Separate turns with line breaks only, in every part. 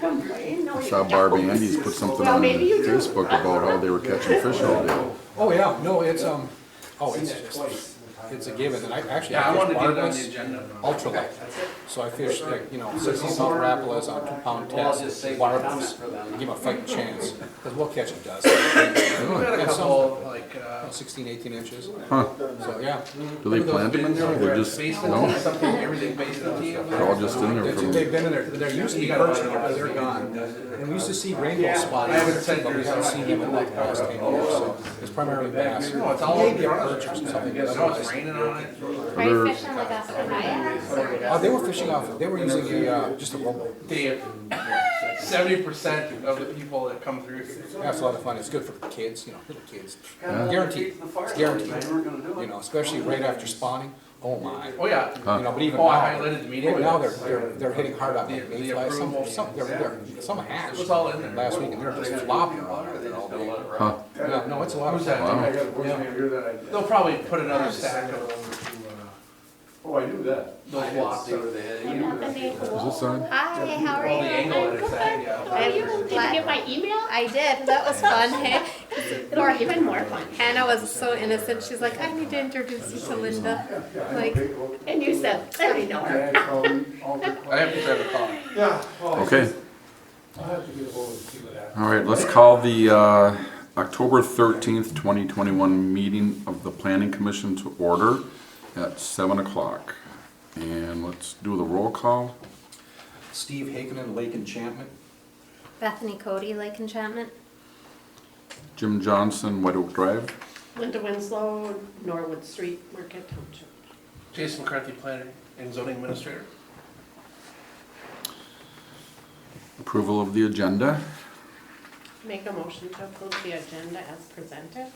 complain. No,
I
you
saw Barbie
don't.
Andy's put something
Well,
on
maybe you do.
Facebook about how they were catching fish all day.
Oh, yeah, no, it's, it's a given, and I actually.
Yeah, I wanted to get it on the
Barnabas
agenda.
Ultralight. So I fished, 60 South Rapidas on 2-pound test, Barnabas. Give him a fighting chance, because we'll catch him dust.
We got a
And some-
couple, like,
16, 18 inches.
Huh.
So, yeah.
Do they plant them in there? They're just,
basement,
no?
something, everything based on the.
They're all just in there from,
They've been in there, there used to be perch in there, but they're gone. And we used to see rainbow spotting,
I haven't said
but we haven't seen them in like the past 10 years, so it's primarily bass.
No, it's all
Maybe a
over.
perch or something, but
No, it's
otherwise.
raining on it.
Are you fishing like off the kayaks?
Oh, they were fishing off, they were using just a rowboat.
70% of the people that come through.
Yeah, it's a lot of fun, it's good for kids, little kids. Guaranteed, it's guaranteed, especially right after spawning, oh my.
Oh, yeah.
But even
Oh, I
now,
highlighted the meeting.
now they're hitting hard on the
The
mayflies,
approval.
some hatched
It was all in there.
last week, and they're just flopping around out there all day.
huh?
Yeah, no, it's a lot of
Who's
fun.
that?
Wow.
They'll probably put another stack of
Oh, I knew that.
those blocks.
Is this on?
Hi, how are
All the
you?
angle that it's at, yeah.
How are you?
Did you get my email?
I did, that was fun, hey?
It'll be even more fun.
Hannah was so innocent, she's like, I need to introduce you to Linda. Like,
And you said, I know her.
I have to try to call.
Yeah. well,
Okay,
I'll have to get a hold and see what happens.
all right, let's call the October 13th, 2021 meeting of the Planning Commission to order at 7 o'clock. And let's do the roll call.
Steve Hakenin, Lake Enchantment.
Bethany Cody, Lake Enchantment.
Jim Johnson, White Oak Drive.
Linda Winslow, Norwood Street, Marquette Township.
Jason McCarthy, planner and zoning administrator.
Approval of the agenda.
Make a motion to approve the agenda as presented.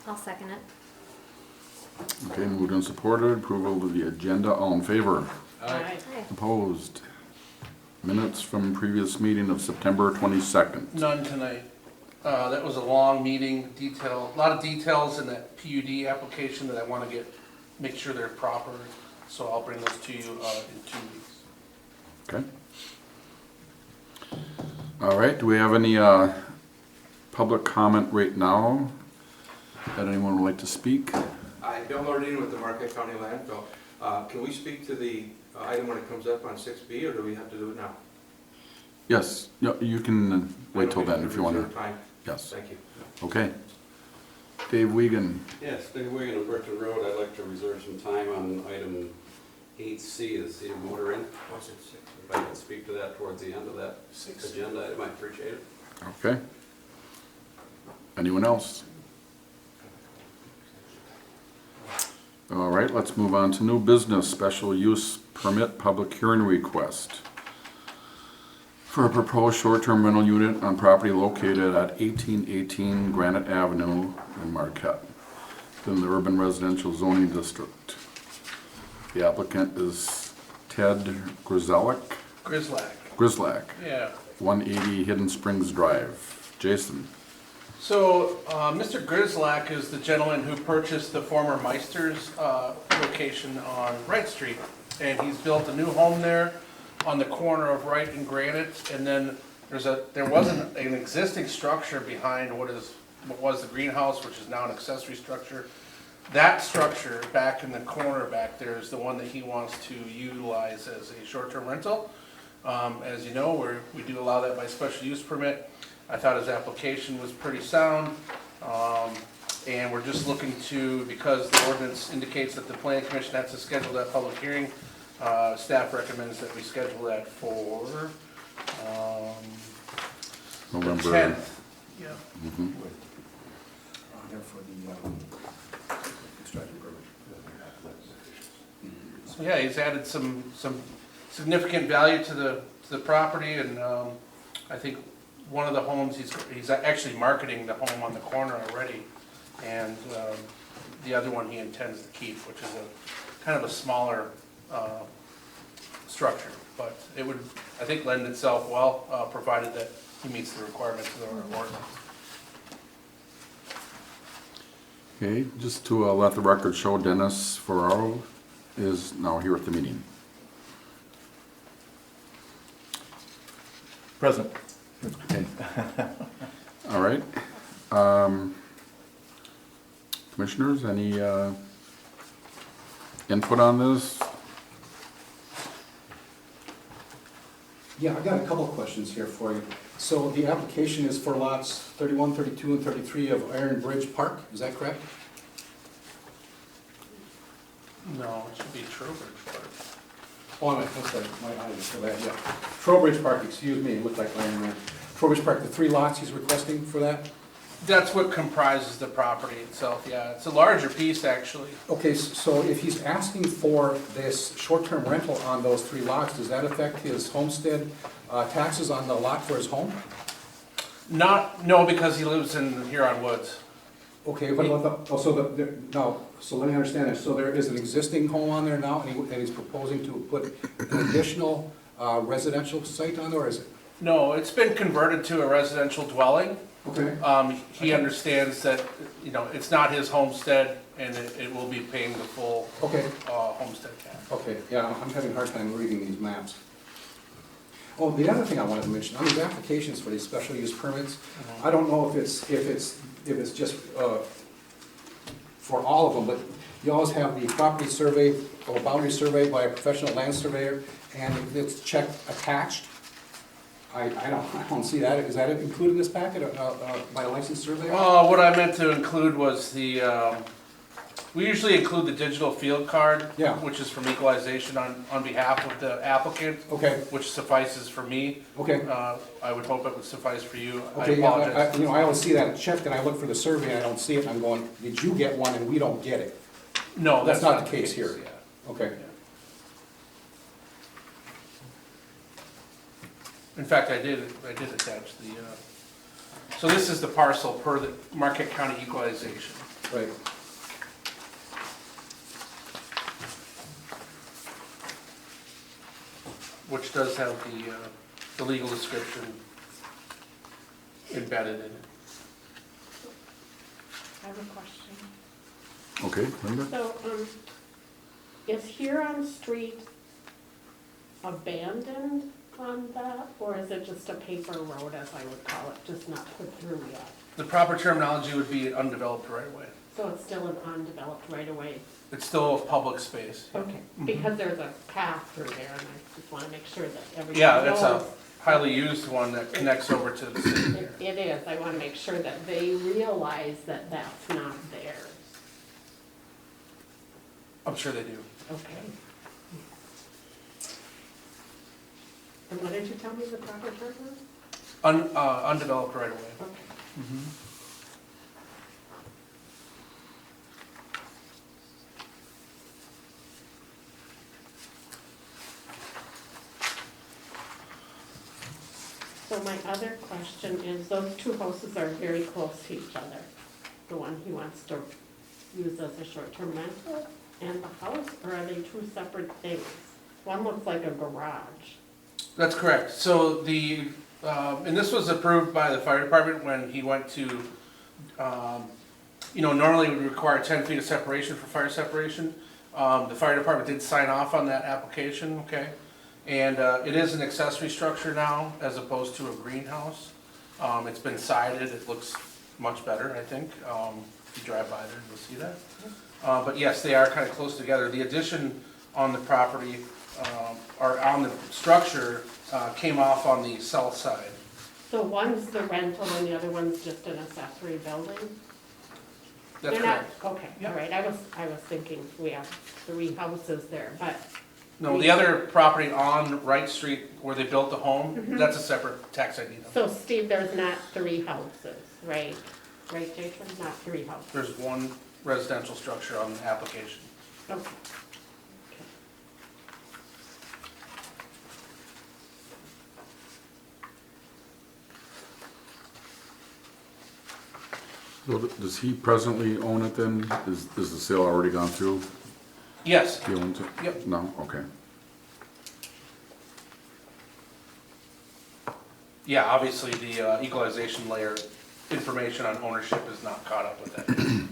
I'll second it.
Okay, moved and supported. Approval of the agenda. All in favor?
Aye.
Hi.
Opposed? Minutes from previous meeting of September 22nd.
None tonight. That was a long meeting, a lot of details in that PUD application that I want to make sure they're proper. So I'll bring those to you in 2 weeks.
Okay. All right, do we have any public comment right now? That anyone would like to speak?
I Bill Nordine with the Marquette County Landfill. Can we speak to the item when it comes up on 6B, or do we have to do it now?
Yes, yeah, you can wait till then if you want to.
Time.
Yes,
Thank you.
okay. Dave Wiegand,
Yes, Dave Wigan of Berkshire Road. I'd like to reserve some time on item 8C, the city motor inn. If I could speak to that towards the end of that agenda, I might appreciate it.
okay. Anyone else? All right, let's move on to new business, special use permit public hearing request for a proposed short-term rental unit on property located at 1818 Granite Avenue in Marquette, in the urban residential zoning district. The applicant is Ted Grizelak,
Grislack. Yeah.
180 Hidden Springs Drive. Jason.
So, Mr. Grislack is the gentleman who purchased the former Meister's location on Wright Street. And he's built a new home there on the corner of Wright and Granite. And then there was an existing structure behind what was the greenhouse, which is now an accessory structure. That structure back in the corner back there is the one that he wants to utilize as a short-term rental. As you know, we do allow that by special use permit. I thought his application was pretty sound, and we're just looking to, because the ordinance indicates that the planning commission has to schedule that public hearing, staff recommends that we schedule that for
November.
10th. Yeah.
Mhm.
So yeah, he's added some significant value to the property, and I think one of the homes, he's actually marketing the home on the corner already, and the other one he intends to keep, which is a kind of a smaller structure, but it would, I think, lend itself well, provided that he meets the requirements of the ordinance.
Okay, just to let the record show, Dennis Ferraro is now here at the meeting.
Present.
All right. Commissioners, any input on this?
Yeah, I got a couple of questions here for you. So the application is for lots 31, 32, and 33 of Iron Bridge Park, is that correct?
No, it should be Trowbridge Park.
Oh, that's right, my eyes are so bad, yeah. Trowbridge Park, excuse me, it looked like Iron Man. Trowbridge Park, the 3 lots he's requesting for that?
That's what comprises the property itself, yeah. It's a larger piece, actually.
Okay, so if he's asking for this short-term rental on those 3 lots, does that affect his homestead taxes on the lot for his home?
No, because he lives in Huron Woods.
Okay, what about the, so let me understand this. So there is an existing home on there now, and he's proposing to put an additional residential site on there, or is it?
No, it's been converted to a residential dwelling.
Okay.
He understands that, it's not his homestead, and it will be paying the full
Okay,
homestead tax.
okay, yeah, I'm having a hard time reading these maps. Oh, the other thing I wanted to mention, on these applications for these special use permits, I don't know if it's just for all of them, but you always have the property survey or boundary survey by a professional land surveyor, and it's checked attached. I don't see that. Is that included in this packet by a licensed surveyor?
What I meant to include was we usually include the digital field card,
Yeah.
which is from equalization on behalf of the applicant,
Okay,
which suffices for me.
okay.
I would hope it would suffice for you. I
Okay, yeah,
apologize.
I always see that checked, and I look for the survey, and I don't see it, and I'm going, did you get one and we don't get it?
No,
That's not the case here.
yeah.
Okay,
In fact, I did attach the, so this is the parcel per the Marquette County equalization.
right.
Which does have the legal description embedded in it.
I have a question.
Okay, Linda?
So, is Huron Street abandoned on that, or is it just a paper road, as I would call it, just not put through yet?
The proper terminology would be undeveloped right away.
So it's still an undeveloped right away?
It's still a public space.
Okay, because there's a path through there, and I just want to make sure that everybody knows.
Yeah, that's a highly used one that connects over to the city here.
It is, I want to make sure that they realize that that's not theirs.
I'm sure they do.
Okay. And what did you tell me the proper term was?
Undeveloped right away.
Okay. So my other question is, those 2 houses are very close to each other. The one he wants to use as a short-term rental and the house, or are they 2 separate things? One looks like a garage.
That's correct. So and this was approved by the fire department when he went to, normally it would require 10 feet of separation for fire separation. The fire department did sign off on that application, okay? And it is an accessory structure now as opposed to a greenhouse. It's been sided, it looks much better, I think. If you drive by there, you'll see that. But yes, they are kind of close together. The addition on the property, or on the structure, came off on the south side.
So one's the rental and the other one's just an accessory building?
That's
They're not-
correct.
Okay, all right, I was thinking we have 3 houses there, but,
No, the other property on Wright Street where they built the home, that's a separate tax ID number.
so Steve, there's not 3 houses, right? Right, Jason, not 3 houses?
There's one residential structure on the application.
Okay.
So does he presently own it then? Is the sale already gone through?
Yes,
He owns it?
Yep.
No? Okay.
yeah, obviously the equalization layer information on ownership is not caught up with that.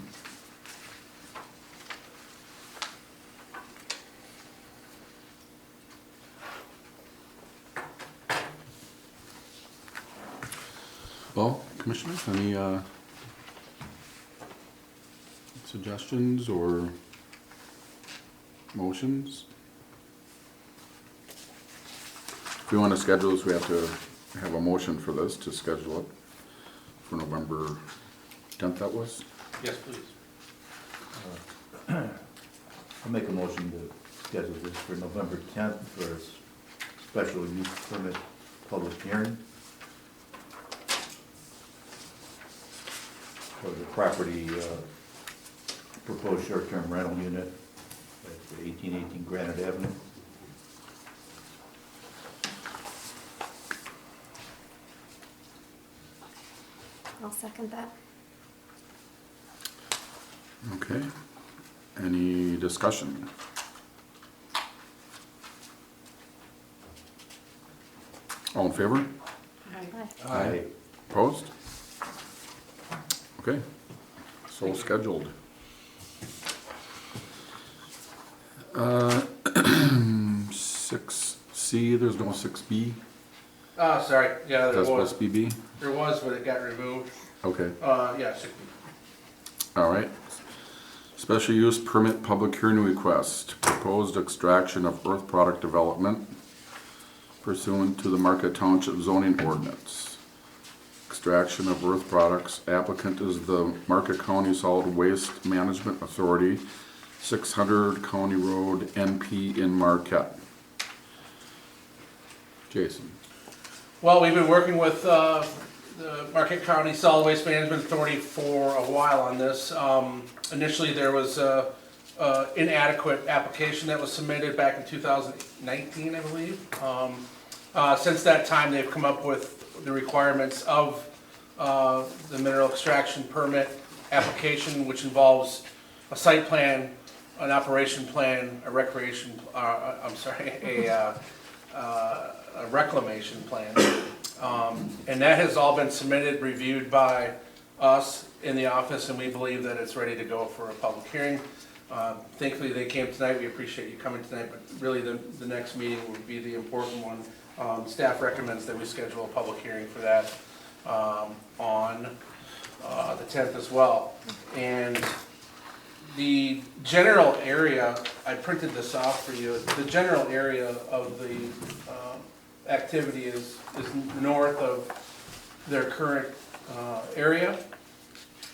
Well, commissioners, any suggestions or motions? If we want to schedule this, we have to have a motion for this to schedule it for November 10th, that was?
Yes, please.
I'll make a motion to schedule this for November 10th for a special use permit public hearing for the property, proposed short-term rental unit at 1818 Granite Avenue.
I'll second that.
Okay. Any discussion? All in favor?
Aye.
Aye.
Opposed? Okay, so scheduled. 6C, there's no 6B?
Oh, sorry, yeah, there
That's
was,
supposed to be B?
there was, but it got removed.
Okay,
Yeah,
all right. Special use permit public hearing request, proposed extraction of earth product development pursuant to the Marquette Township zoning ordinance. Extraction of earth products, applicant is the Marquette County Solid Waste Management Authority, 600 County Road, NP in Marquette. Jason.
Well, we've been working with the Marquette County Solid Waste Management Authority for a while on this. Initially, there was an inadequate application that was submitted back in 2019, I believe. Since that time, they've come up with the requirements of the mineral extraction permit application, which involves a site plan, an operation plan, a recreation, a reclamation plan. And that has all been submitted, reviewed by us in the office, and we believe that it's ready to go for a public hearing. Thankfully, they came tonight. We appreciate you coming tonight, but really the next meeting would be the important one. Staff recommends that we schedule a public hearing for that on the 10th as well. And the general area, I printed this off for you, the general area of the activity is north of their current area,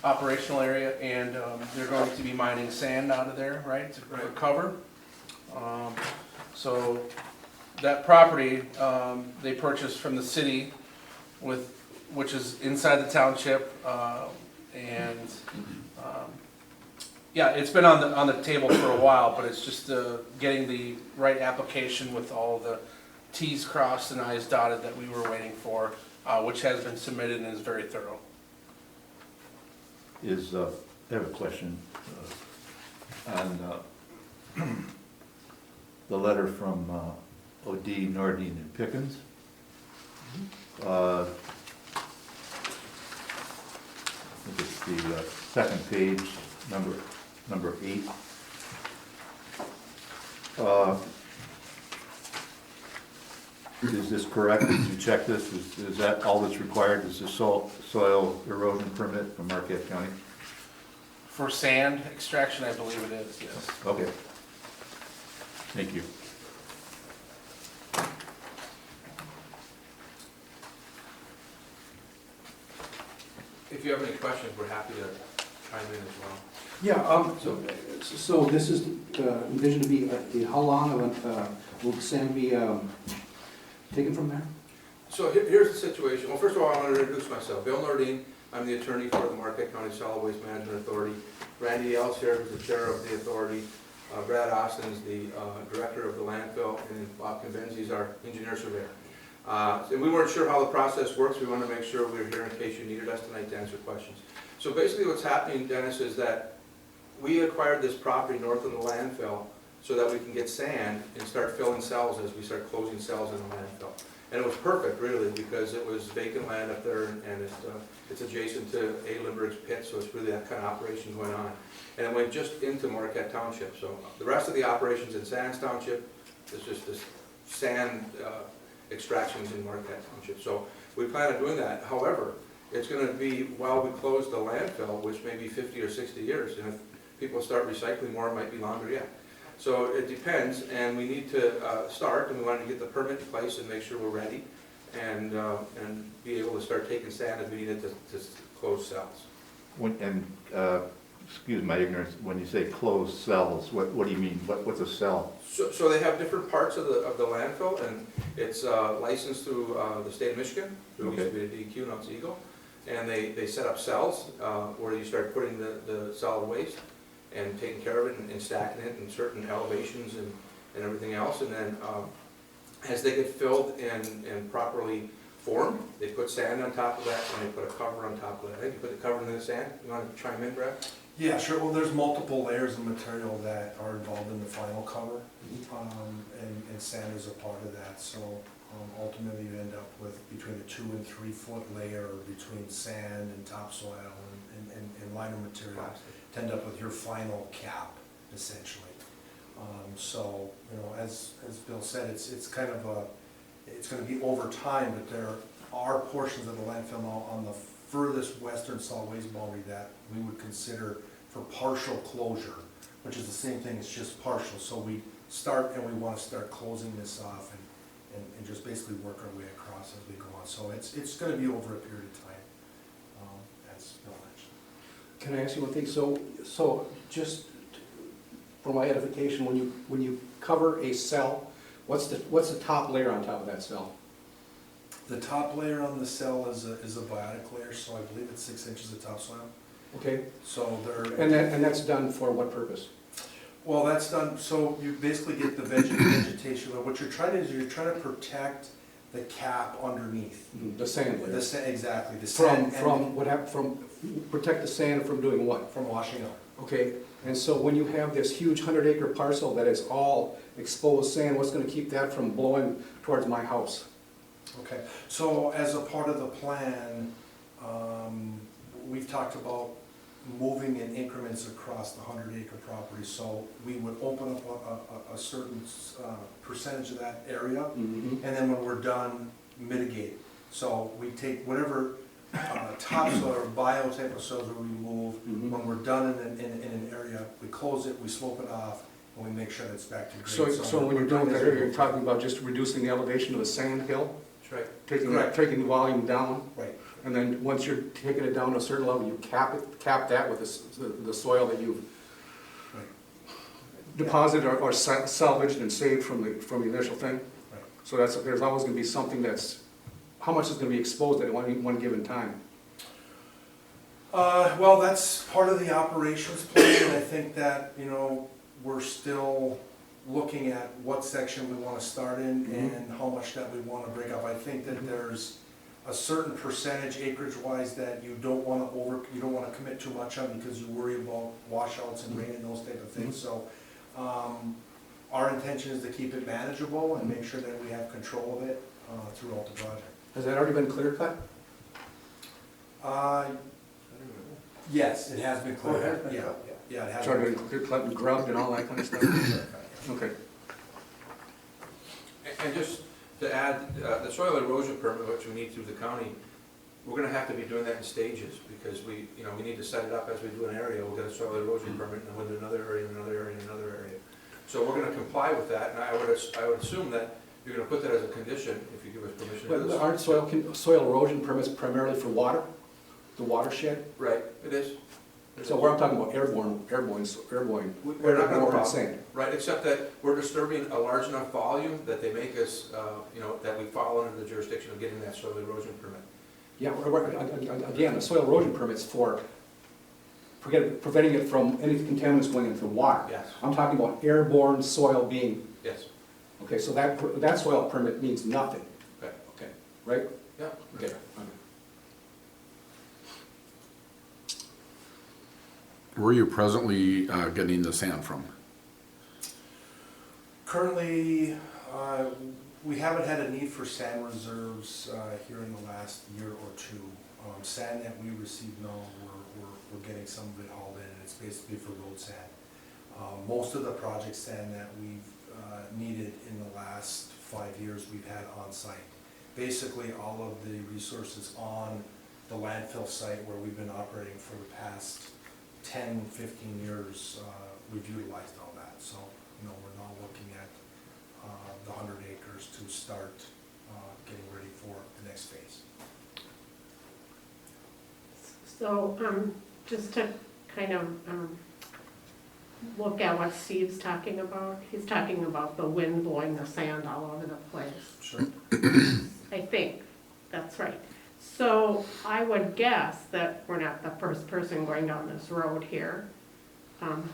operational area, and they're going to be mining sand out of there, right, to recover. So that property they purchased from the city, which is inside the township, and yeah, it's been on the table for a while, but it's just getting the right application with all the T's crossed and I's dotted that we were waiting for, which has been submitted and is very thorough.
I have a question on the letter from O.D., Nordine, and Pickens. I think it's the second page, number 8. Is this correct? Did you check this? Is that all that's required? Is the soil erosion permit from Marquette County?
For sand extraction, I believe it is, yes.
Okay. Thank you.
If you have any questions, we're happy to chime in as well.
Yeah, so this is envisioned to be, how long will the sand be taken from there?
So here's the situation. Well, first of all, I want to introduce myself. Bill Nordine, I'm the attorney for the Marquette County Solid Waste Management Authority. Randy Ellis here, who's the chair of the authority. Brad Austin is the director of the landfill, and Bob Convenzi is our engineer surveyor. And we weren't sure how the process works. We wanted to make sure we were here in case you needed us tonight to answer questions. So basically what's happening, Dennis, is that we acquired this property north of the landfill so that we can get sand and start filling cells as we start closing cells in the landfill. And it was perfect, really, because it was vacant land up there, and it's adjacent to A. Lindbergh's pit, so it's really that kind of operation going on. And it went just into Marquette Township. So the rest of the operations in Sands Township, it's just this sand extractions in Marquette Township. So we plan on doing that. However, it's gonna be while we close the landfill, which may be 50 or 60 years, and if people start recycling more, it might be longer yet. So it depends, and we need to start, and we wanted to get the permit in place and make sure we're ready, and be able to start taking sand if we need it to close cells.
Excuse my ignorance, when you say closed cells, what do you mean? What's a cell?
So they have different parts of the landfill, and it's licensed through the state of Michigan. It used to be the DEQ, now it's Eagle. And they set up cells where you start putting the solid waste and taking care of it and stacking it in certain elevations and everything else. And then as they get filled and properly formed, they put sand on top of that, and they put a cover on top of that. I think you put the cover in the sand. You want to chime in, Brad?
Yeah, sure. Well, there's multiple layers of material that are involved in the final cover, and sand is a part of that. So ultimately, you end up with between a 2 and 3 foot layer between sand and topsoil and liner material to end up with your final cap, essentially. So as Bill said, it's kind of it's going to be over time, but there are portions of the landfill now on the furthest western solid waste boundary that we would consider for partial closure, which is the same thing, it's just partial. So we start and we want to start closing this off and just basically work our way across as we go on. So it's going to be over a period of time, as Bill mentioned.
Can I ask you one thing? So just for my edification, when you cover a cell, what's the top layer on top of that cell?
The top layer on the cell is a biotic layer, so I believe it's 6 inches of topsoil.
Okay.
So
And that's done for what purpose?
Well, that's done, so you basically get the vegetation. What you're trying to do is you're trying to protect the cap underneath.
The sand layer.
Exactly. The sand
Protect the sand from doing what?
from washing out.
Okay, and so when you have this huge 100-acre parcel that is all exposed sand, what's gonna keep that from blowing towards my house?
Okay, so as a part of the plan, we've talked about moving in increments across the 100-acre property. So we would open up a certain percentage of that area, and then when we're done, mitigate. So we take whatever topsoil or bio type of soils we remove. When we're done in an area, we close it, we slope it off, and we make sure that it's back to grade.
So when you're doing that area, you're talking about just reducing the elevation of the sand hill?
That's right.
Taking the volume down?
Right.
And then once you're taking it down to a certain level, you cap that with the soil that you've deposited or salvaged and saved from the initial thing?
Right.
So there's always gonna be something how much is gonna be exposed at one given time?
Well, that's part of the operations plan, and I think that, we're still looking at what section we want to start in and how much that we want to break up. I think that there's a certain percentage acreage-wise that you don't want to commit too much on because you worry about washouts and rain and those type of things. So our intention is to keep it manageable and make sure that we have control of it throughout the project.
Has that already been clear cut?
Yes, it has been clear. Yeah, it has
It's already
been.
been clear cut and grubbed and all that kind of stuff? Okay.
And just to add, the soil erosion permit, which we need through the county, we're gonna have to be doing that in stages, because we need to set it up as we do an area. We'll get a soil erosion permit, and then we'll do another area, and another area, and another area. So we're gonna comply with that, and I would assume that you're gonna put that as a condition, if you give us permission to do
But
this.
aren't soil erosion permits primarily for water? The watershed?
Right, it is.
So where I'm talking about airborne
We're not gonna problem,
sand.
right, except that we're disturbing a large enough volume that they make us, that we fall under the jurisdiction of getting that soil erosion permit.
Yeah, again, the soil erosion permit's for preventing it from any contaminants going into the water.
Yes.
I'm talking about airborne soil being,
Yes.
okay, so that soil permit means nothing.
Okay.
Okay, right?
Yeah.
Okay.
Where are you presently getting the sand from?
Currently, we haven't had a need for sand reserves here in the last year or two. Sand that we receive now, we're getting some of it hauled in, and it's basically for road sand. Most of the project sand that we've needed in the last 5 years, we've had on site. Basically, all of the resources on the landfill site where we've been operating for the past 10, 15 years, we've utilized all that. So, you know, we're now looking at the 100 acres to start getting ready for the next phase.
So, just to kind of, look at what Steve's talking about, he's talking about the wind blowing the sand all over the place.
Sure.
I think, that's right. So I would guess that we're not the first person going down this road here,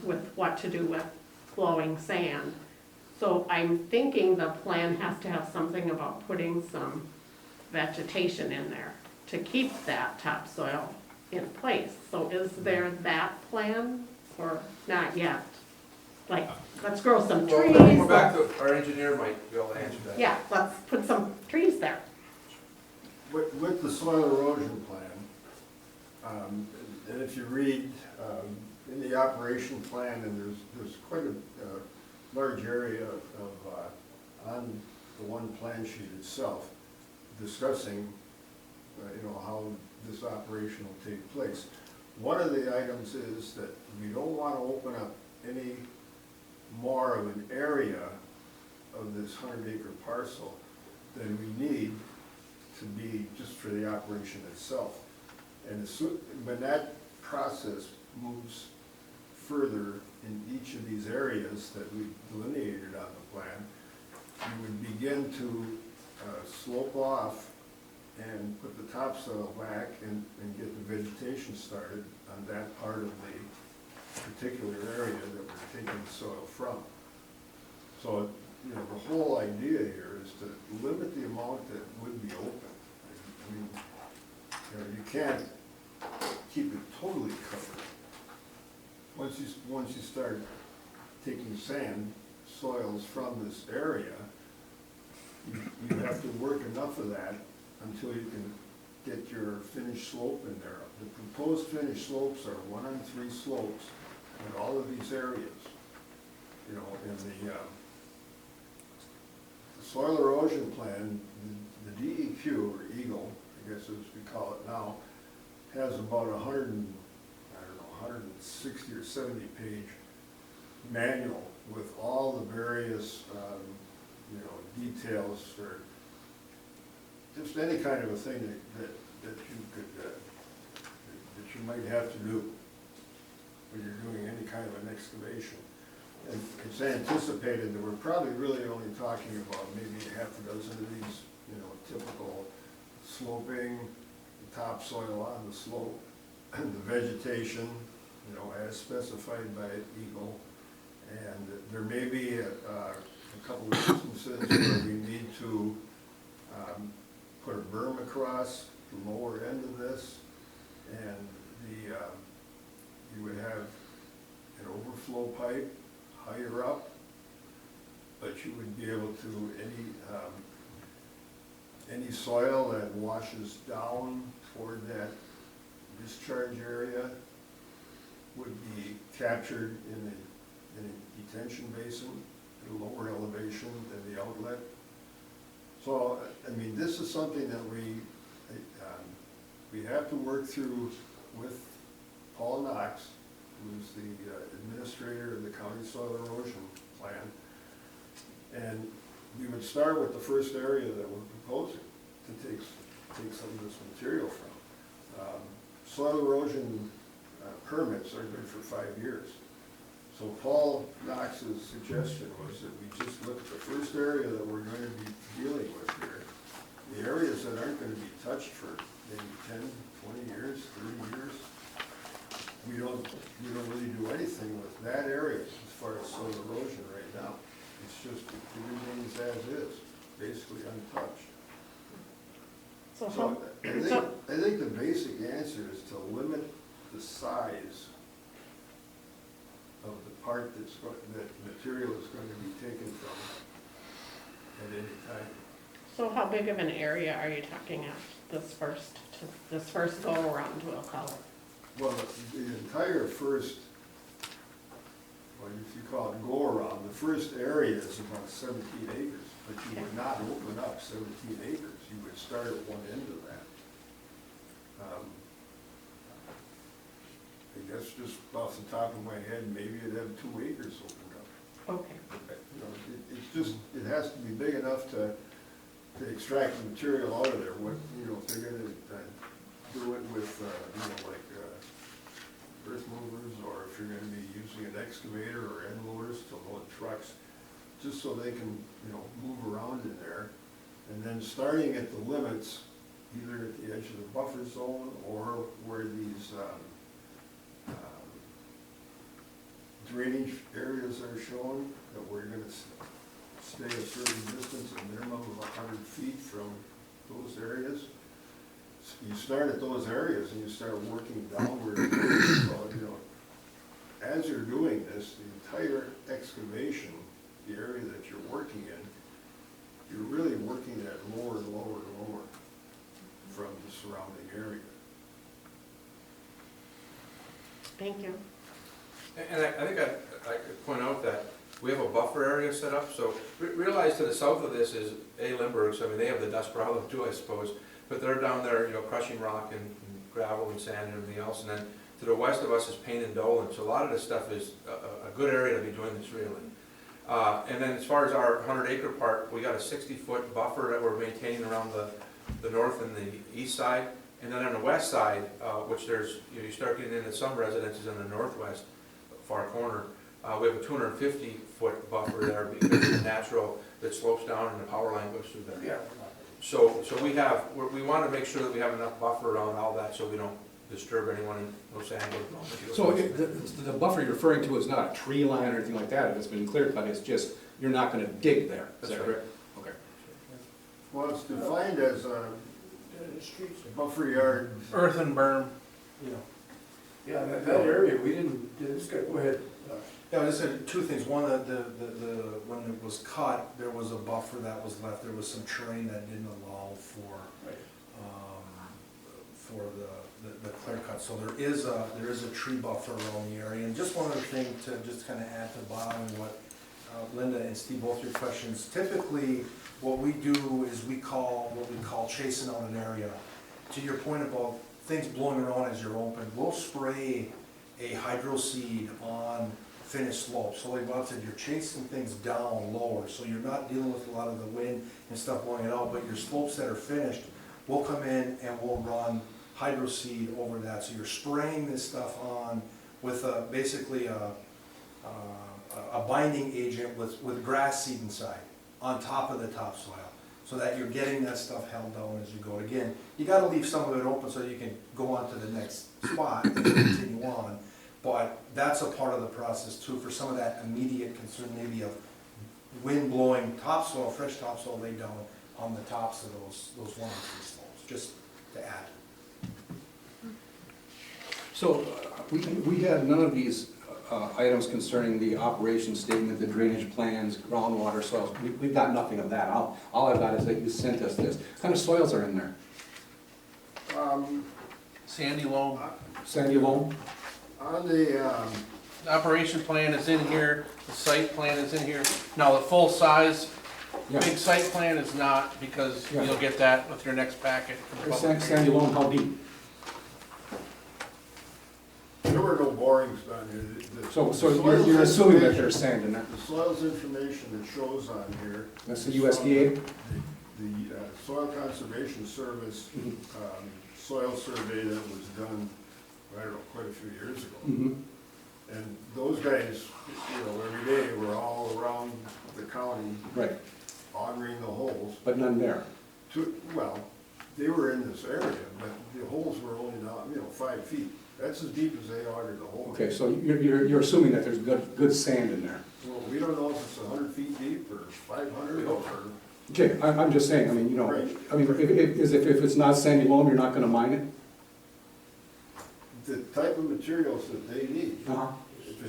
with what to do with blowing sand. So I'm thinking the plan has to have something about putting some vegetation in there to keep that topsoil in place. So is there that plan or not yet? Like, let's grow some trees.
Well, I think we're back to, our engineer might be able to answer that.
Yeah, let's put some trees there.
With the soil erosion plan, and if you read in the operation plan, and there's quite a large area on the one plan sheet itself discussing, you know, how this operation will take place. One of the items is that we don't want to open up any more of an area of this 100-acre parcel than we need to be just for the operation itself. And when that process moves further in each of these areas that we delineated on the plan, you would begin to slope off and put the topsoil back and get the vegetation started on that part of the particular area that we're taking the soil from. So, you know, the whole idea here is to limit the amount that would be open. I mean, you know, you can't keep it totally covered. Once you start taking sand soils from this area, you have to work enough of that until you can get your finished slope in there. The proposed finished slopes are 1 on 3 slopes in all of these areas. You know, in the soil erosion plan, the DEQ, or EAGLE, I guess as we call it now, has about 160 or 70 page manual with all the various, you know, details for just any kind of a thing that you could, that you might have to do when you're doing any kind of an excavation. And it's anticipated that we're probably really only talking about maybe half a dozen of these, you know, typical sloping, the topsoil on the slope, and the vegetation, you know, as specified by EAGLE. And there may be a couple of instances where we need to put a berm across the lower end of this, and you would have an overflow pipe higher up, but you would be able to, any soil that washes down toward that discharge area would be captured in a detention basin at a lower elevation than the outlet. So, I mean, this is something that we have to work through with Paul Knox, who's the administrator of the county soil erosion plan. And we would start with the first area that we're proposing to take some of this material from. Soil erosion permits are good for 5 years. So Paul Knox's suggestion was that we just look at the first area that we're going to be dealing with here. The areas that aren't going to be touched for maybe 10, 20 years, 30 years, we don't really do anything with that area as far as soil erosion right now. It's just, it remains as is, basically untouched. So I think the basic answer is to limit the size of the part that material is going to be taken from at any time.
So how big of an area are you talking at this first go around, we'll call it?
Well, the entire first, well, if you call it go around, the first area is about 17 acres, but you would not open up 17 acres. You would start at one end of that. I guess just off the top of my head, maybe you'd have 2 acres opened up.
Okay.
You know, it's just, it has to be big enough to extract the material out of there. What, you know, if they're gonna do it with, you know, like earth movers, or if you're gonna be using an excavator or end loaders to load trucks, just so they can, you know, move around in there. And then starting at the limits, either at the edge of the buffer zone or where these drainage areas are shown, that we're gonna stay a certain distance, a minimum of 100 feet from those areas. So you start at those areas and you start working downward. So, you know, as you're doing this, the entire excavation, the area that you're working in, you're really working that lower and lower and lower from the surrounding area.
Thank you.
And I think I could point out that we have a buffer area set up, so realize to the south of this is Lindbergh's. I mean, they have the dust problem too, I suppose, but they're down there, you know, crushing rock and gravel and sand and everything else, and then to the west of us is Payne and Dolan, so a lot of this stuff is a good area to be doing this really. And then as far as our 100-acre part, we got a 60-foot buffer that we're maintaining around the north and the east side, and then on the west side, which there's, you know, you start getting into some residences in the northwest, far corner, we have a 250-foot buffer there because of the natural that slopes down and the power line goes through there.
Yeah.
So we want to make sure that we have enough buffer around all that so we don't disturb anyone and no sand goes wrong.
So the buffer you're referring to is not a tree line or anything like that, it's been clear cut, it's just, you're not gonna dig there, is
That's
that
right.
correct? Okay.
Well, it's defined as a buffer yard.
Earth and berm, you know.
Yeah, that area, we didn't, just go ahead. Yeah, I just said 2 things. One, when it was cut, there was a buffer that was left. There was some terrain that didn't allow for the clear cut. So there is a tree buffer around the area. And just one other thing to just kind of add to Bob and what Linda and Steve, both your questions. Typically, what we do is what we call chasing out an area. To your point about things blowing around as you're open, we'll spray a hydro seed on finished slopes. So like Bob said, you're chasing things down lower, so you're not dealing with a lot of the wind and stuff blowing it out, but your slopes that are finished, we'll come in and we'll run hydro seed over that. So you're spraying this stuff on with basically a binding agent with grass seed inside on top of the topsoil, so that you're getting that stuff held down as you go. Again, you gotta leave some of it open so you can go on to the next spot and continue on. But that's a part of the process too, for some of that immediate concern maybe of wind blowing topsoil, fresh topsoil laid down on the tops of those 1 or 2 slopes, just to add.
So we had none of these items concerning the operation statement, the drainage plans, groundwater soils. We've got nothing of that. All I've got is that you sent us this. What kind of soils are in there?
Sandy loam.
Sandy loam?
On the,
The operation plan is in here, the site plan is in here. Now, the full size,
Yeah.
big site plan is not, because
Yeah.
you'll get that with your next packet.
Sandy loam, how deep?
there were no borings done here.
So you're assuming that there's sand in there?
The soils information that shows on here.
That's the USDA?
The Soil Conservation Service soil survey that was done, I don't know, quite a few years ago.
Mm-hmm.
And those guys, you know, every day were all around the county
Right,
augering the holes.
but none there.
Well, they were in this area, but the holes were only now, 5 feet. That's as deep as they augured the hole.
Okay, so you're assuming that there's good sand in there?
Well, we don't know if it's 100 feet deep or 500 or.
Okay, I'm just saying,
Right.
if it's not sandy loam, you're not gonna mine it?
The type of materials that they need.
Uh-huh.
If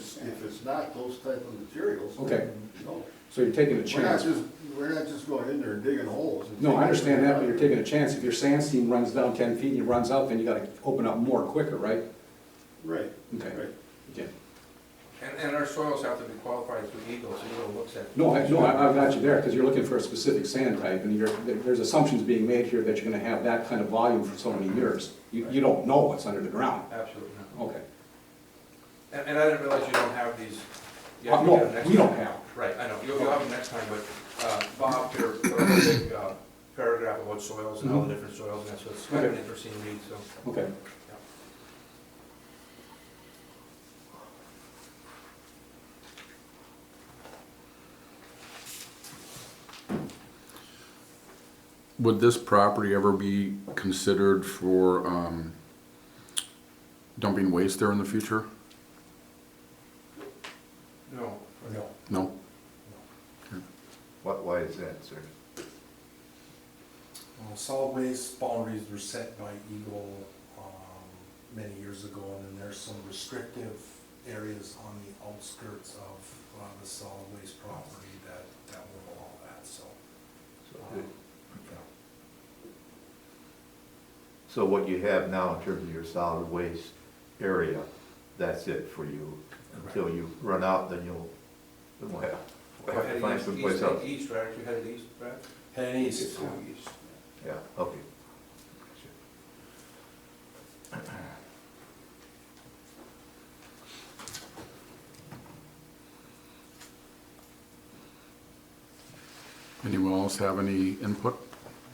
it's not those type of materials.
Okay.
No.
So you're taking a
We're not
chance?
just, we're not just going in there and digging holes. and
No, I understand that, but you're
taking-
taking a chance. If your sandstein runs down 10 feet and it runs out, then you gotta open up more quicker, right?
Right,
Okay.
right.
Okay.
And our soils have to be qualified through Eagle, so Eagle looks at.
No, I've got you there, because you're looking for a specific sand type, and there's assumptions being made here that you're gonna have that kind of volume for so many years. You don't know what's under the ground.
Absolutely not.
Okay.
And I didn't realize you don't have these. You
No,
get them next
we don't
time.
have.
Right, I know, you'll have them next time, but Bob here put a big paragraph about soils and all the different soils, and so it's kind of an interesting read, so.
Okay.
Would this property ever be considered for dumping waste there in the future?
No.
No.
No?
Why is that, sir?
Solid waste boundaries were set by Eagle many years ago, and then there's some restrictive areas on the outskirts of the solid waste property that won't allow that, so.
So, So what you have now in terms of your solid waste area, that's it for you? Until you run out, then we'll have to find someplace else.
East, right, you headed east, right?
Heading east.
East.
Yeah, okay.
Anyone else have any input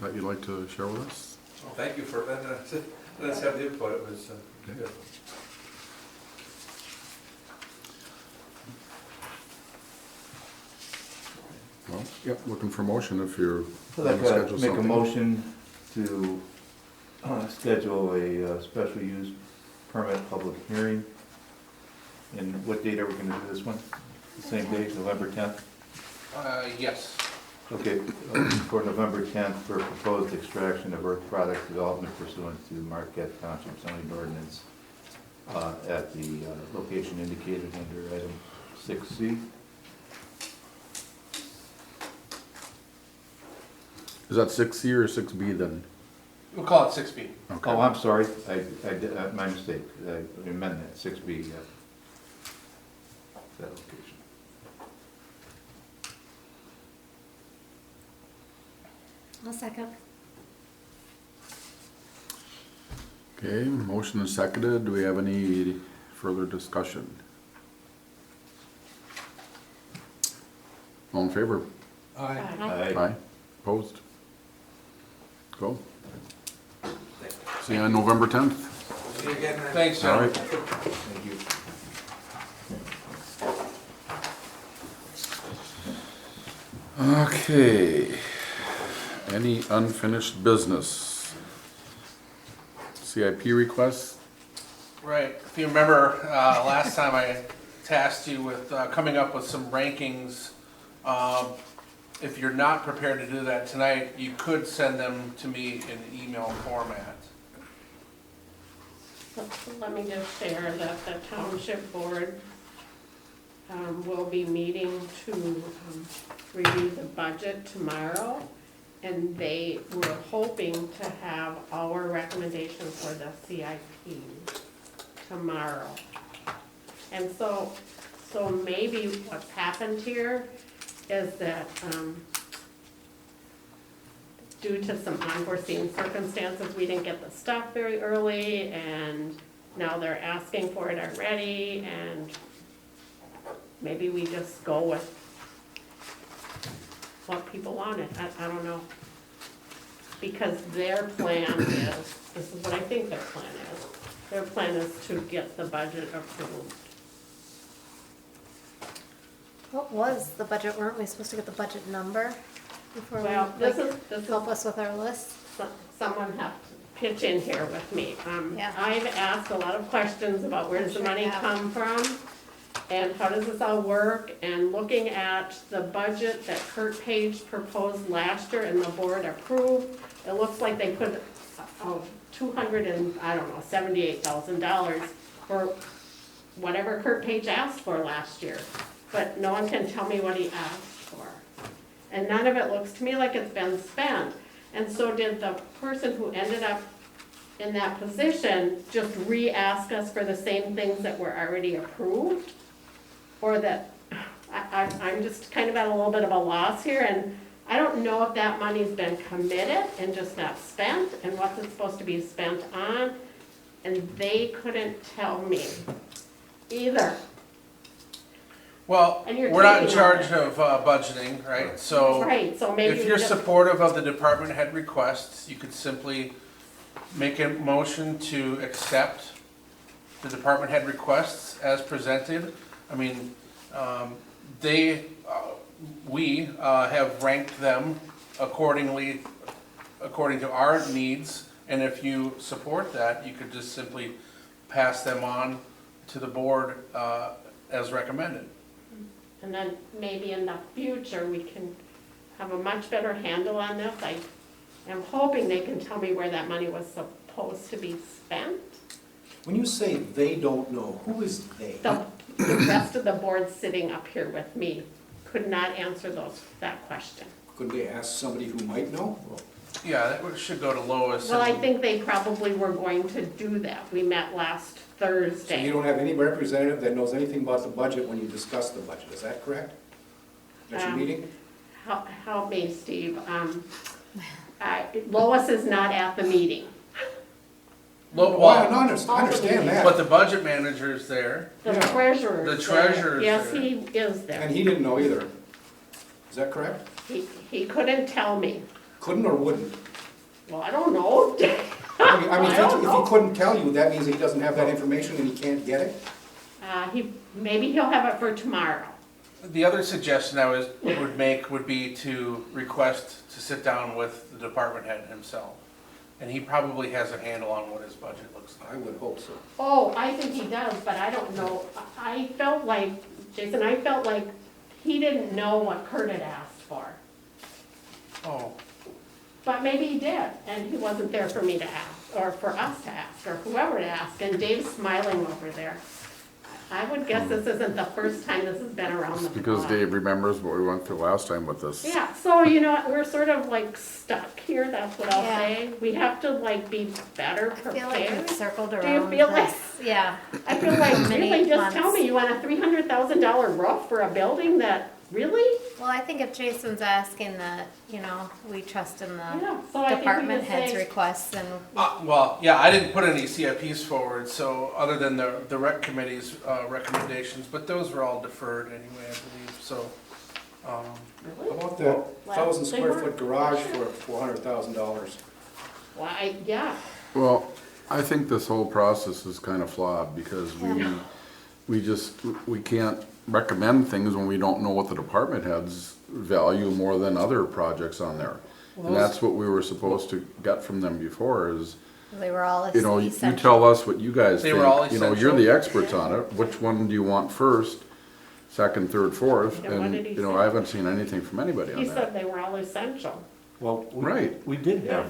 that you'd like to share with us?
Well, thank you for that, let's have the input, it was good.
Well, yep, looking for motion if you're.
So I'd like to
schedule
make a
something.
motion to schedule a special use permit public hearing. And what date are we gonna do this one? The same date, November 10th?
Yes.
Okay, for November 10th for proposed extraction of earth product development pursuant to Marquette Township zoning ordinance at the location indicated under item 6C.
Is that 6C or 6B then?
We'll call it 6B.
Okay.
Oh, I'm sorry, I did, my mistake, I amended that, 6B, yeah. That location.
I'll second.
Okay, motion is seconded. Do we have any further discussion? All in favor?
Aye.
Aye.
Opposed? Go. See you on November 10th.
See you again.
Thanks,
All
John.
right.
Thank you.
Okay. Any unfinished business? CIP requests?
Right, if you remember, last time I tasked you with coming up with some rankings. If you're not prepared to do that tonight, you could send them to me in email format.
So let me just share that the township board will be meeting to review the budget tomorrow. And they were hoping to have our recommendation for the CIP tomorrow. And so maybe what's happened here is that due to some unforeseen circumstances, we didn't get the stuff very early, and now they're asking for it already, and maybe we just go with what people wanted, I don't know. Because their plan is, this is what I think their plan is, their plan is to get the budget approved.
What was the budget? Weren't we supposed to get the budget number before we,
Well, this is
help us with our list?
someone have to pitch in here with me.
Yeah.
I've asked a lot of questions about where does the
Sure
money
have.
come from? And how does this all work? And looking at the budget that Kurt Page proposed last year and the board approved, it looks like they put $278,000 for whatever Kurt Page asked for last year. But no one can tell me what he asked for. And none of it looks to me like it's been spent. And so did the person who ended up in that position just re-ask us for the same things that were already approved? or that, I'm just kind of at a little bit of a loss here, and I don't know if that money's been committed and just not spent, and what's it supposed to be spent on, and they couldn't tell me either.
Well,
And you're
we're not in
taking on
charge
it.
of budgeting, right? So
Right, so maybe
if
we
you're
just,
supportive of the department head requests, you could simply make a motion to accept the department head requests as presented. I mean, we have ranked them accordingly, according to our needs. And if you support that, you could just simply pass them on to the board as recommended.
and then maybe in the future, we can have a much better handle on this. I am hoping they can tell me where that money was supposed to be spent.
When you say they don't know, who is they?
The rest of the board sitting up here with me could not answer that question.
Could they ask somebody who might know?
Yeah, that should go to Lois.
Well, I
and-
think they probably were going to do that. We met last
So you
Thursday.
don't have any representative that knows anything about the budget when you discuss the budget, is that correct? At your meeting?
Help me, Steve. Lois is not at the meeting.
Well,
Well, I understand that.
but the budget manager is there.
The
Yeah.
treasurer
The
is there.
treasurer is
Yes,
there.
he is
And
there.
he didn't know either. Is that correct?
He couldn't tell me.
Couldn't or wouldn't?
Well, I don't know.
I mean,
I don't
if
know.
he couldn't tell you, that means he doesn't have that information and he can't get it?
Maybe he'll have it for tomorrow.
The other suggestion I would make would be to request to sit down with the department head himself. And he probably has a handle on what his budget looks like.
I would hope so.
Oh, I think he does, but I don't know. I felt like, Jason, he didn't know what Kurt had asked for.
Oh,
But maybe he did, and he wasn't there for me to ask, or for us to ask, or whoever to ask, and Dave's smiling over there. I would guess this isn't the first time this has been around the block.
Because Dave remembers what we went through last time with this.
Yeah, so you know, what, we're sort of like stuck here, that's what I'll
Yeah.
say. We have to like be better
I feel like
prepared.
we've circled
you
around
feel like-
this. Yeah.
I feel like,
Many
really, just tell
months.
me, you want a $300,000 roof for a building that, really?
Well, I think if Jason's asking that, we trust in the
Yeah, so I think we
department
just
head's
say,
requests and
well, yeah, I didn't put any CIPs forward, so, other than the rec committee's recommendations, but those were all deferred anyway, I believe, so.
How
really?
about that
Well,
1,000
they
square
were-
foot garage for $400,000?
Well, yeah,
Well, I think this whole process is kind of flawed because
Yeah.
we can't recommend things when we don't know what the department heads value more than other projects on there. And that's what we were supposed to get from them before is,
they were all
you
essential.
tell us what you guys
They
think.
were all
You're
essential?
the experts on it. Which one do you want first, second, third, fourth?
Yeah, what
And,
did he
I
say?
haven't seen anything from anybody on
he
that.
said they were all essential.
Well,
Right.
we did have,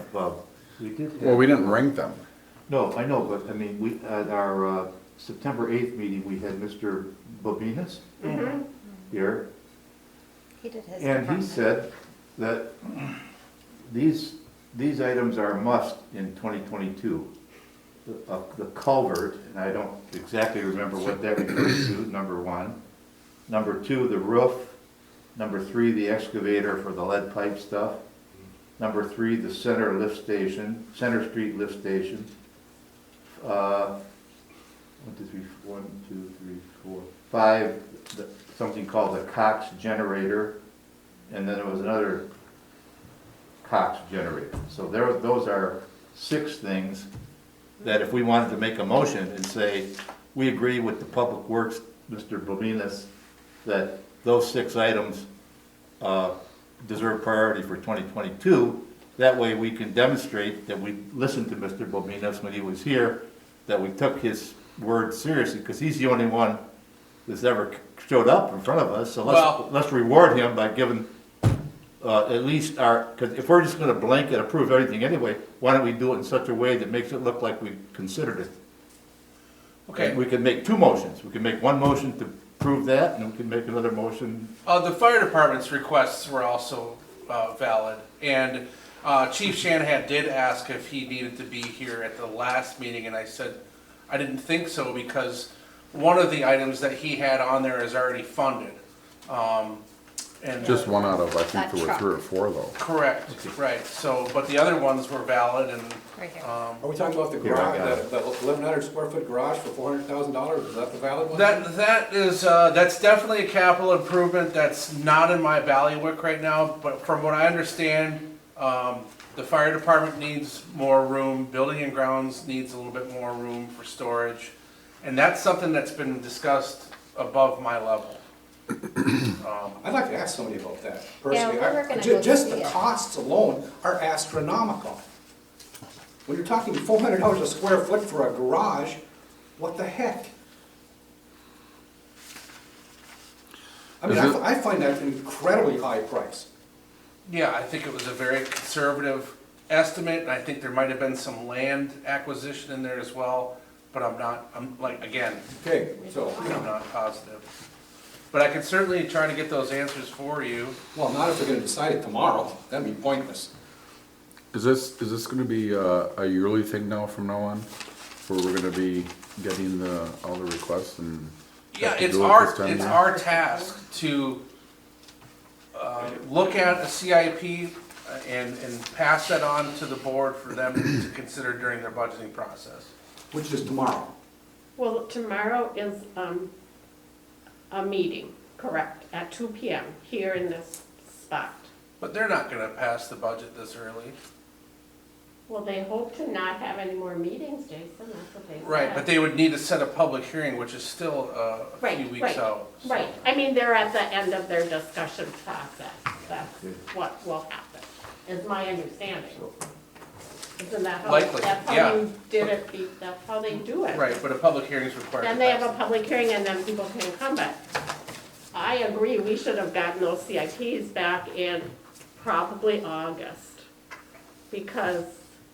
we did have.
Well, we didn't rank them.
No, I know, but I mean, we, at our September 8th meeting, we had Mr. Bobinas
Mhm.
here,
He did his
and he
department.
said that these items are a must in 2022. The culvert, and I don't exactly remember what that refers to, number one. Number two, the roof. Number three, the excavator for the lead pipe stuff. Number three, the Center Street lift station. 5, something called the Cox generator, and then there was another Cox generator. So those are 6 things that if we wanted to make a motion and say, we agree with the Public Works, Mr. Bobinas, that those 6 items deserve priority for 2022, that way we can demonstrate that we listened to Mr. Bobinas when he was here, that we took his word seriously, because he's the only one that's ever showed up in front of us, so
Well-
let's reward him by giving at least because if we're just gonna blanket approve everything anyway, why don't we do it in such a way that makes it look like we considered it?
Okay.
And we could make 2 motions, we could make one motion to prove that, and we could make another motion.
The fire department's requests were also valid, and Chief Shanahan did ask if he needed to be here at the last meeting, and I said I didn't think so because one of the items that he had on there is already funded. And
Just one out of, I think
That
there were
truck.
3 or 4 though.
correct, right. So, but the other ones were valid and,
Right here.
Are we talking about the
Here, I
garage,
got
the 1,100 square foot garage for $400,000? Is that the valid one?
that is, that's definitely a capital improvement. That's not in my bailiwick right now, but from what I understand, the fire department needs more room, building and grounds needs a little bit more room for storage. And that's something that's been discussed above my level.
I'd like to ask somebody about that, personally.
Yeah, we're gonna go
Just
see
the
it.
costs alone are astronomical. When you're talking $400 a square foot for a garage, what the heck? I mean,
Is it-
I find that an incredibly high price.
Yeah, I think it was a very conservative estimate, and I think there might have been some land acquisition in there as well, but I'm like, again,
Okay, so, you
I'm
know,
not positive. But I can certainly try to get those answers for you.
well, not if they're gonna decide it tomorrow, that'd be pointless.
Is this gonna be a yearly thing now from now on? Where we're gonna be getting all the requests and?
Yeah,
have to
it's
do it
our,
this time
it's
now?
our task to look at a CIP and pass that on to the board for them to consider during their budgeting process.
Which is tomorrow.
Well, tomorrow is a meeting, correct, at 2 PM here in this spot.
But they're not gonna pass the budget this early.
Well, they hope to not have any more meetings, Jason, that's what they said.
Right, but they would need to set a public hearing, which is still a few
Right,
weeks
right,
out. so.
Right, I mean, they're at the end of their discussion process, that's what will happen, is my understanding. Isn't that how,
Likely,
that's how
yeah.
you did it, that's how they do it.
Right, but a public hearing is required.
Then
to
they have
pass
a public hearing and then people can come, but I agree, we should have gotten those CIPs back in probably August. Because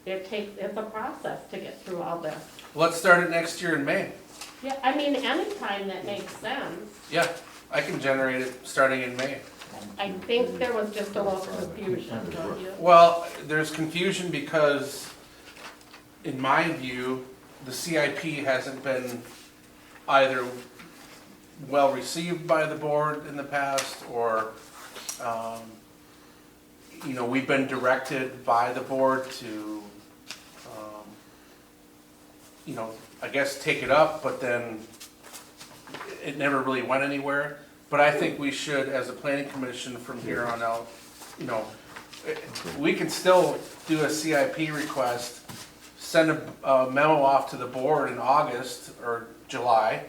it's a process to get through all this.
it. Let's start it next year in May.
Yeah, I mean, anytime that makes sense.
Yeah, I can generate it starting in May.
I think there was just a little confusion, don't you?
Well, there's confusion because, in my view, the CIP hasn't been either well-received by the board in the past, or, we've been directed by the board to, I guess take it up, but then it never really went anywhere. But I think we should, as a planning commission from here on out, we can still do a CIP request, send a memo off to the board in August or July,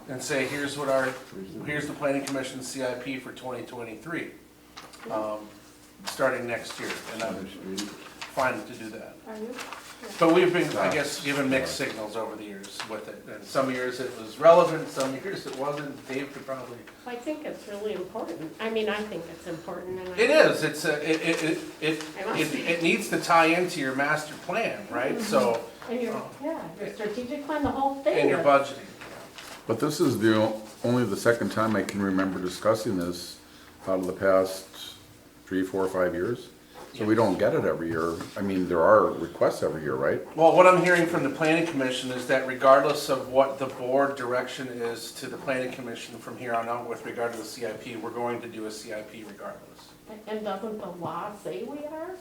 and say, here's the planning commission CIP for 2023, starting next year, and I'm fine to do that.
Are you?
But we've been, I guess, given mixed signals over the years with it, and some years it was relevant, some years it wasn't. Dave could probably.
I think it's really important. I mean, I think it's important and I.
It is, it needs to tie into your master plan, right? So,
And your strategic plan, the whole thing.
and your budgeting.
But this is only the second time I can remember discussing this out of the past 3, 4, 5 years. So we don't get it every year. I mean, there are requests every year, right?
Well, what I'm hearing from the planning commission is that regardless of what the board direction is to the planning commission from here on out with regard to the CIP, we're going to do a CIP regardless.
And doesn't the law say we are?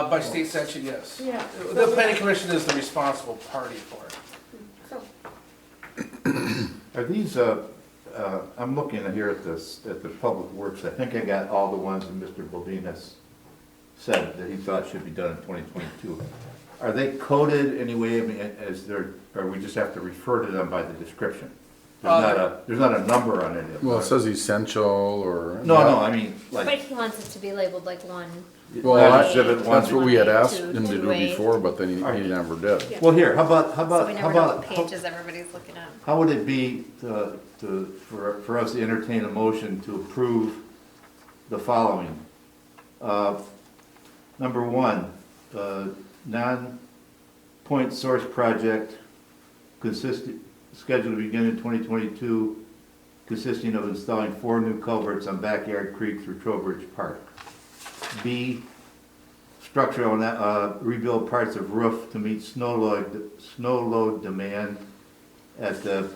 By state statute, yes.
Yeah.
The planning commission is the responsible party for it.
So,
Are these, I'm looking here at the public works, I think I got all the ones that Mr. Bodinas said that he thought should be done in 2022. Are they coded anyway, I mean, or we just have to refer to them by the description? There's not a number on any of them.
Well, it says essential or.
No, I mean,
But
like,
he wants it to be labeled like one.
Well,
As exhibit one.
that's what we had asked
Two,
him to do
two-way.
before, but then he never did.
well, here, how about,
So we never know what pages everybody's looking at.
how would it be for us to entertain a motion to approve the following? Number one, non-point source project scheduled to begin in 2022, consisting of installing 4 new culverts on Backyard Creek through Trowbridge Park. B, structural rebuild parts of roof to meet snow load demand at the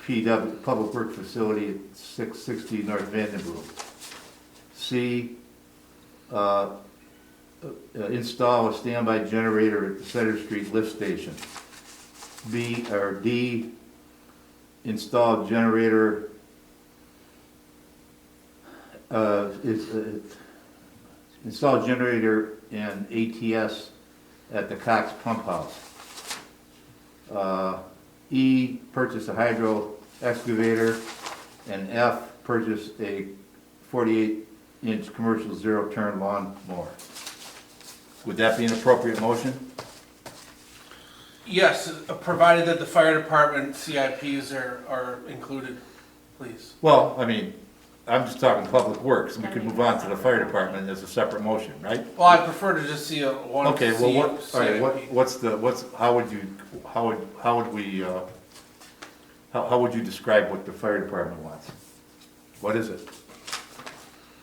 PW, Public Works Facility at 660 North Vandenbroek. C, install a standby generator at the Center Street lift station. B, or D, install generator, install generator and ATS at the Cox Pump House. E, purchase a hydro excavator, and F, purchase a 48-inch commercial zero-turn lawn mower. Would that be an appropriate motion?
Yes, provided that the fire department CIPs are included, please.
Well, I mean, I'm just talking public works, and we could move on to the fire department as a separate motion, right?
Well, I prefer to just see one
Okay, well, what,
CIP.
all right, how would you describe what the fire department wants? What is it?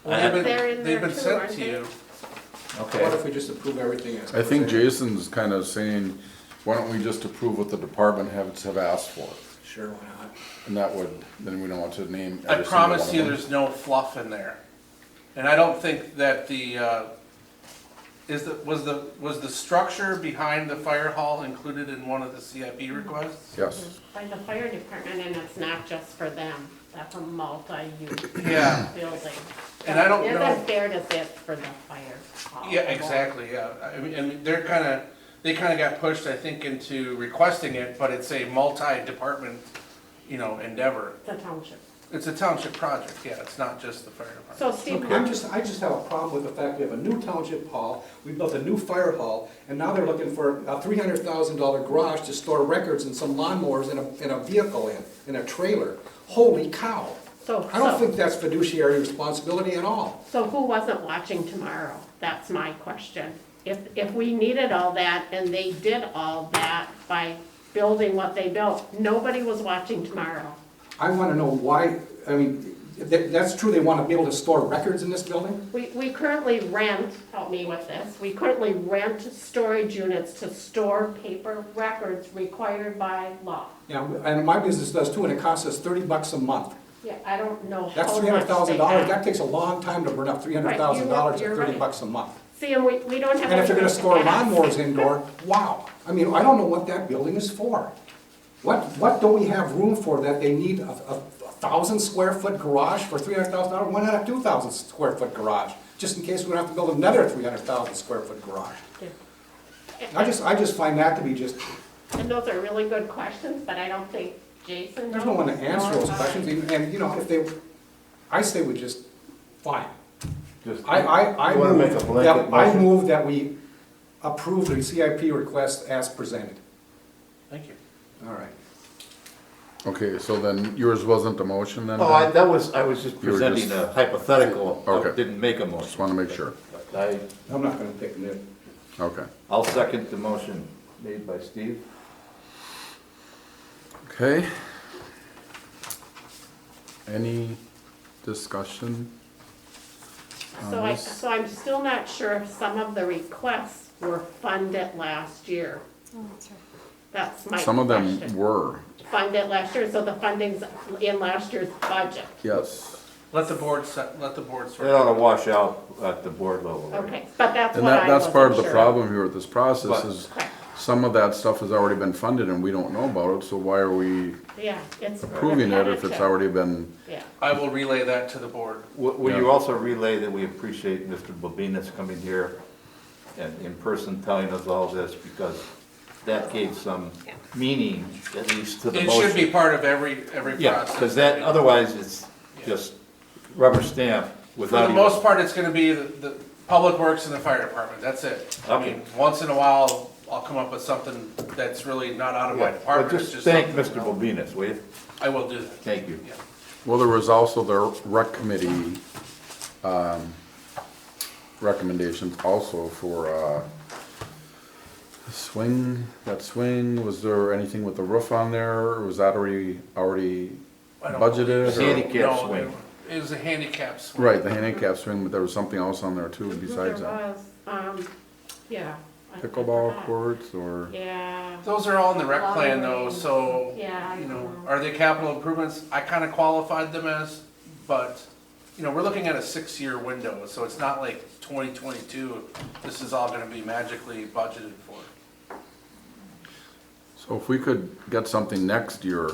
Well,
They're in
they've
there
been
too,
sent
aren't
to
they?
you.
What
Okay,
if we just approve everything as?
I think
presented?
Jason's kind of saying, why don't we just approve what the department have asked for?
Sure, why not?
And that would, then we don't want to name
I
every single
promise
one
you
of them.
there's no fluff in there. And I don't think that was the structure behind the fire hall included in one of the CIP requests?
Yes,
By the fire department, and it's not just for them, that's a multi-use
Yeah,
building.
and I don't
It
know.
isn't fair to say it's for the fire hall.
Yeah, exactly, yeah. I mean, and they kind of got pushed, I think, into requesting it, but it's a multi-department, endeavor.
It's a township.
It's a township project, yeah, it's not just the fire department.
So Steve,
I just have a problem with the fact we have a new township hall, we built a new fire hall, and now they're looking for a $300,000 garage to store records and some lawnmowers in a vehicle in a trailer. Holy cow! I don't think that's fiduciary responsibility at all.
So who wasn't watching tomorrow? That's my question. If we needed all that and they did all that by building what they built, nobody was watching tomorrow.
I want to know why, I mean, that's true, they want to be able to store records in this building?
We currently rent, help me with this, we currently rent storage units to store paper records required by law.
Yeah, and my business does too, and it costs us $30 a month.
Yeah, I don't know how
That's
much
$300,000,
they have.
that takes a long time to burn up $300,000 at
You're right.
$30 a month.
See, and we don't have.
And if they're gonna
anything
store
to ask.
lawnmowers indoor, wow, I mean, I don't know what that building is for. What don't we have room for that they need a 1,000 square foot garage for $300,000? Why not a 2,000 square foot garage? Just in case we don't have to build another 300,000 square foot garage.
Yeah.
I just find that to be just,
And those are really good questions, but I don't think Jason.
there's no one to
knows,
answer
nor
those
I.
questions, and, if they, I say we just, fine.
just,
I
You wanna make a blanket motion?
move that we approve the CIP request as presented.
Thank you.
All right.
okay, so then yours wasn't the motion then?
oh,
Dan?
I was just
You were
presenting
just-
a hypothetical, I
Okay.
didn't make a
Just
motion.
want to make sure.
I'm not gonna pick nit.
Okay.
I'll second the motion made by Steve.
Okay. Any discussion?
So
this?
so I'm still not sure if some of the requests were funded last year.
Oh, that's right.
That's my question.
Some of them were,
Funded last year, so the funding's in last year's budget.
yes.
Let the board sort
It ought
it.
to wash out at the board level. right?
Okay, but that's
And
what I
that's part of the
wasn't sure.
problem here with this process
But-
is
Correct.
some of that stuff has already been funded and we don't know about it, so why are we
Yeah, it's
approving it if it's
repetitive.
already been?
Yeah,
I will relay that to the board.
Will
Yeah.
you also relay that we appreciate Mr. Bobina's coming here and in person telling us all this, because that gave some meaning, at least to the
It
motion.
should be part of every
Yeah,
process.
because that, otherwise it's just rubber stamp
For
without
the
even.
most part, it's gonna be the Public Works and the fire department, that's it. I
Okay.
mean, once in a while, I'll come up with something that's really not out of my
Yeah,
department.
but
it's
just thank
something-
Mr. Bobinas, will you?
I will do that.
Thank you.
Yeah.
Well, there was also the rec committee, recommendations also for, swing, was there anything with the roof on there, or was that already
I don't
budgeted?
believe so.
or-
Handicap
No,
swing.
It was a handicap swing.
Right, the handicap swing, but there was something else on there too besides
there
that.
was, yeah. I
pickleball
forgot.
courts or?
Yeah,
Those are all in the rec plan though,
Lottery.
so,
yeah, I
you know,
know.
are they capital improvements? I kind of qualified them as, but, you know, we're looking at a 6-year window, so it's not like 2022, this is all gonna be magically budgeted for.
So if we could get something next year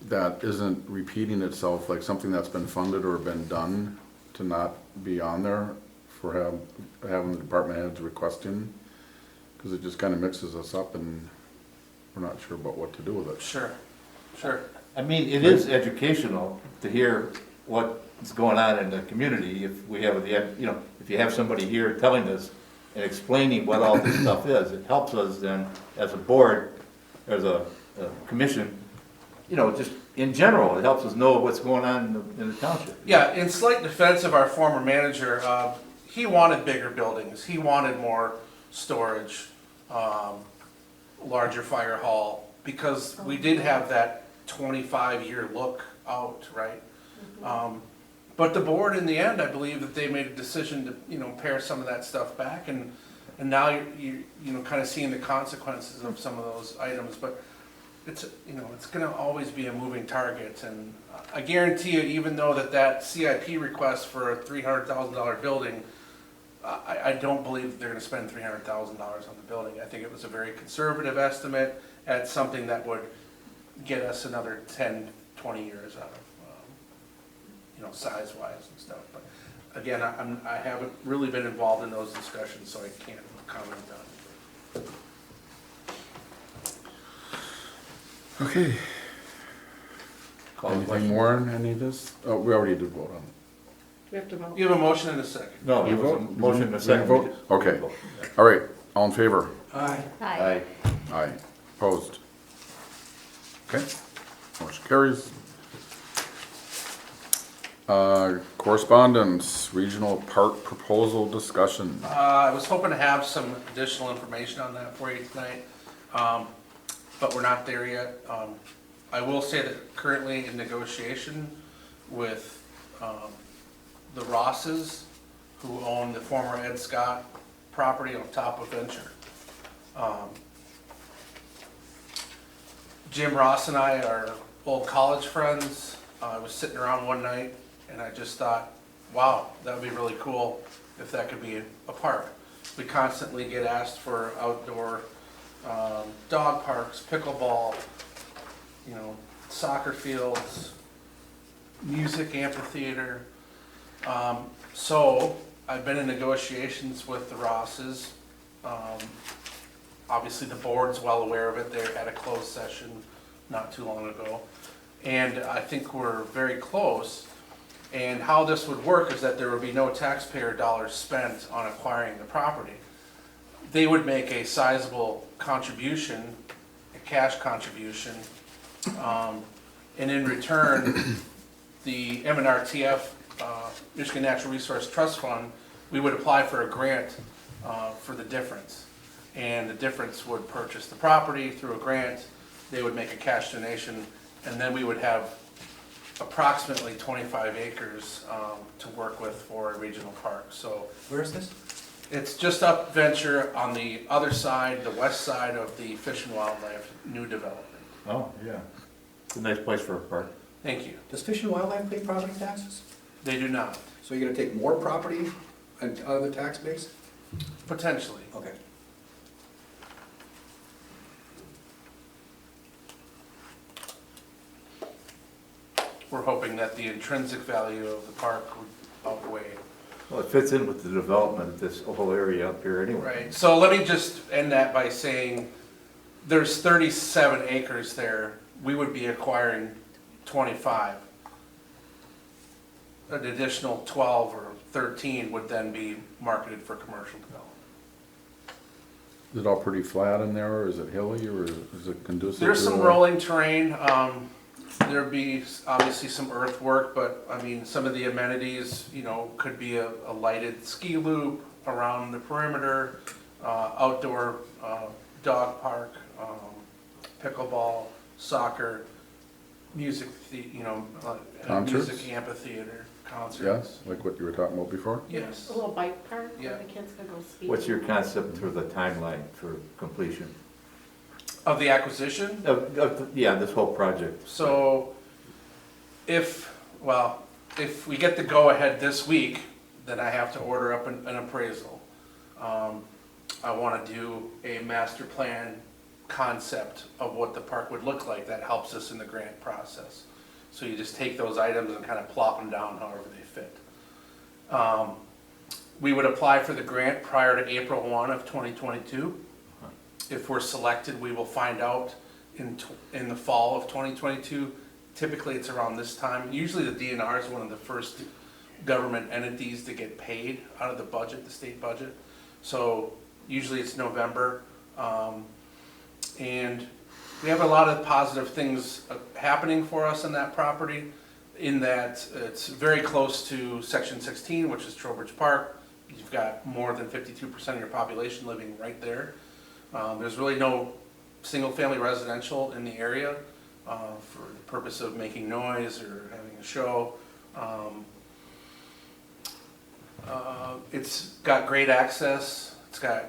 that isn't repeating itself, like something that's been funded or been done, to not be on there for having the department heads requesting, because it just kind of mixes us up and we're not sure about what to do with it.
Sure, sure.
I mean, it is educational to hear what's going on in the community. If we have, if you have somebody here telling us and explaining what all this stuff is, it helps us then, as a board, as a commission, just in general, it helps us know what's going on in the township.
Yeah, in slight defense of our former manager, he wanted bigger buildings, he wanted more storage, larger fire hall, because we did have that 25-year look out, right? But the board, in the end, I believe that they made a decision to, pare some of that stuff back, and now you're kind of seeing the consequences of some of those items, but it's gonna always be a moving target, and I guarantee you, even though that CIP request for a $300,000 building, I don't believe they're gonna spend $300,000 on the building. I think it was a very conservative estimate at something that would get us another 10, 20 years out of, size-wise and stuff. But again, I haven't really been involved in those discussions, so I can't comment on it.
Okay.
Call the
Anything
question.
more on any of this? Oh, we already did vote on it.
We have to vote.
You have a motion and a second.
No,
You
it was a
vote?
motion and a
Did you
second.
vote? Okay. All right, all in favor?
Aye.
Hi.
Aye.
Aye. Opposed? Okay, motion carries. Correspondence, regional park proposal discussion.
I was hoping to have some additional information on that for you tonight, but we're not there yet. I will say that currently in negotiation with the Rosses, who own the former Ed Scott property on top of Venture. Jim Ross and I are old college friends. I was sitting around one night and I just thought, wow, that would be really cool if that could be a park. We constantly get asked for outdoor dog parks, pickleball, soccer fields, music amphitheater. So I've been in negotiations with the Rosses. Obviously the board's well aware of it. They had a closed session not too long ago. And I think we're very close. And how this would work is that there would be no taxpayer dollars spent on acquiring the property. They would make a sizable contribution, a cash contribution, and in return, the MNRTF, Michigan Natural Resource Trust Fund, we would apply for a grant for the difference. And the difference would purchase the property through a grant, they would make a cash donation, and then we would have approximately 25 acres to work with for a regional park. So
Where is this?
it's just up Venture on the other side, the west side of the Fish and Wildlife new development.
Oh, yeah. It's a nice place for a park.
Thank you.
Does Fish and Wildlife pay property taxes?
They do not,
So you're gonna take more property out of the tax base?
potentially.
Okay.
We're hoping that the intrinsic value of the park would outweigh.
Well, it fits in with the development of this whole area up here anyway.
Right, so let me just end that by saying, there's 37 acres there, we would be acquiring 25. An additional 12 or 13 would then be marketed for commercial development.
Is it all pretty flat in there, or is it hilly, or is it conducive?
There's
to
some
it?
rolling terrain, there'd be obviously some earthwork, but I mean, some of the amenities, could be a lighted ski loop around the perimeter, outdoor dog park, pickleball, soccer, music,
Concerts?
music amphitheater, concerts.
like what you were talking about before?
Yes.
A little bike park where
Yeah.
the kids could go speed.
What's your concept for the timeline for completion?
Of the acquisition?
Yeah, this whole project.
So if we get the go-ahead this week, then I have to order up an appraisal. I want to do a master plan concept of what the park would look like. That helps us in the grant process. So you just take those items and kind of plop them down however they fit. We would apply for the grant prior to April 1 of 2022. If we're selected, we will find out in the fall of 2022. Typically, it's around this time. Usually the DNR is one of the first government entities to get paid out of the budget, the state budget. So usually it's November. And we have a lot of positive things happening for us on that property, in that it's very close to Section 16, which is Trowbridge Park. You've got more than 52% of your population living right there. There's really no single-family residential in the area for the purpose of making noise or having a show. It's got great access. It's got,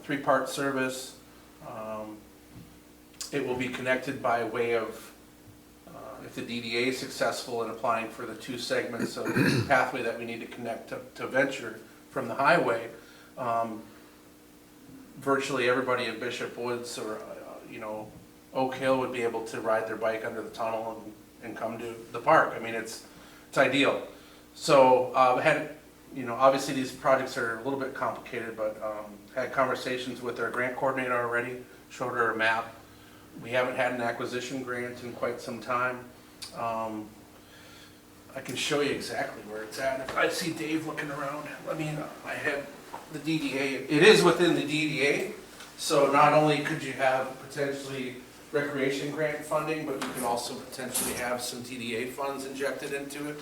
3-part service. It will be connected by way of, if the DDA is successful in applying for the 2 segments of pathway that we need to connect to Venture from the highway, virtually everybody in Bishop Woods or, Oak Hill would be able to ride their bike under the tunnel and come to the park. I mean, it's ideal. So obviously these projects are a little bit complicated, but had conversations with our grant coordinator already, showed her a map. We haven't had an acquisition grant in quite some time. I can show you exactly where it's at. If I see Dave looking around, I have the DDA. It is within the DDA, so not only could you have potentially recreation grant funding, but you can also potentially have some DDA funds injected into it.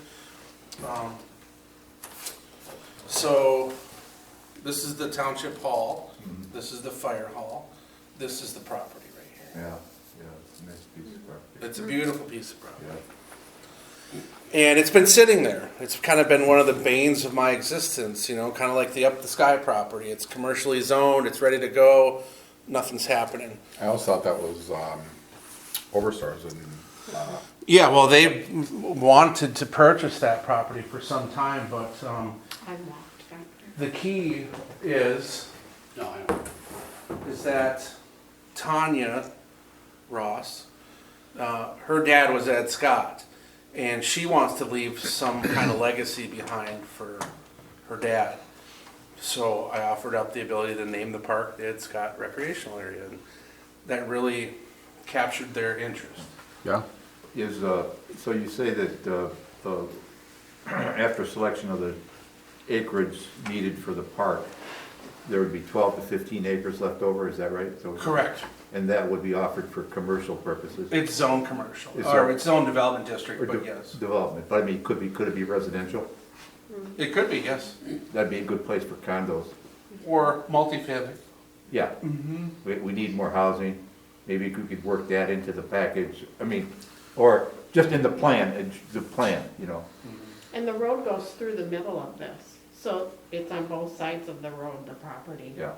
So this is the township hall, this is the fire hall, this is the property right here.
Yeah, it's a nice piece of property.
It's a beautiful piece of property.
Yeah.
And it's been sitting there. It's kind of been one of the banes of my existence, kind of like the Up the Sky property. It's commercially zoned, it's ready to go, nothing's happening.
I always thought that was Overstars and
Yeah, well, they wanted to purchase that property for some time, but
I walked back there.
the key is that Tanya Ross, her dad was Ed Scott, and she wants to leave some kind of legacy behind for her dad. So I offered up the ability to name the park the Ed Scott Recreational Area, and that really captured their interest.
yeah.
So you say that after selection of the acreage needed for the park, there would be 12 to 15 acres left over, is that right? So
Correct.
And that would be offered for commercial purposes?
It's zone commercial,
It's
or
zone-
it's zone development district,
Or
but yes.
Development, but I mean, could it be residential?
It could be, yes.
That'd be a good place for condos.
Or multifamily.
Yeah,
Mm-hmm.
we need more housing, maybe we could work that into the package, I mean, or just in the plan,
And the road goes through the middle of this, so it's on both sides of the road, the property.
Yeah.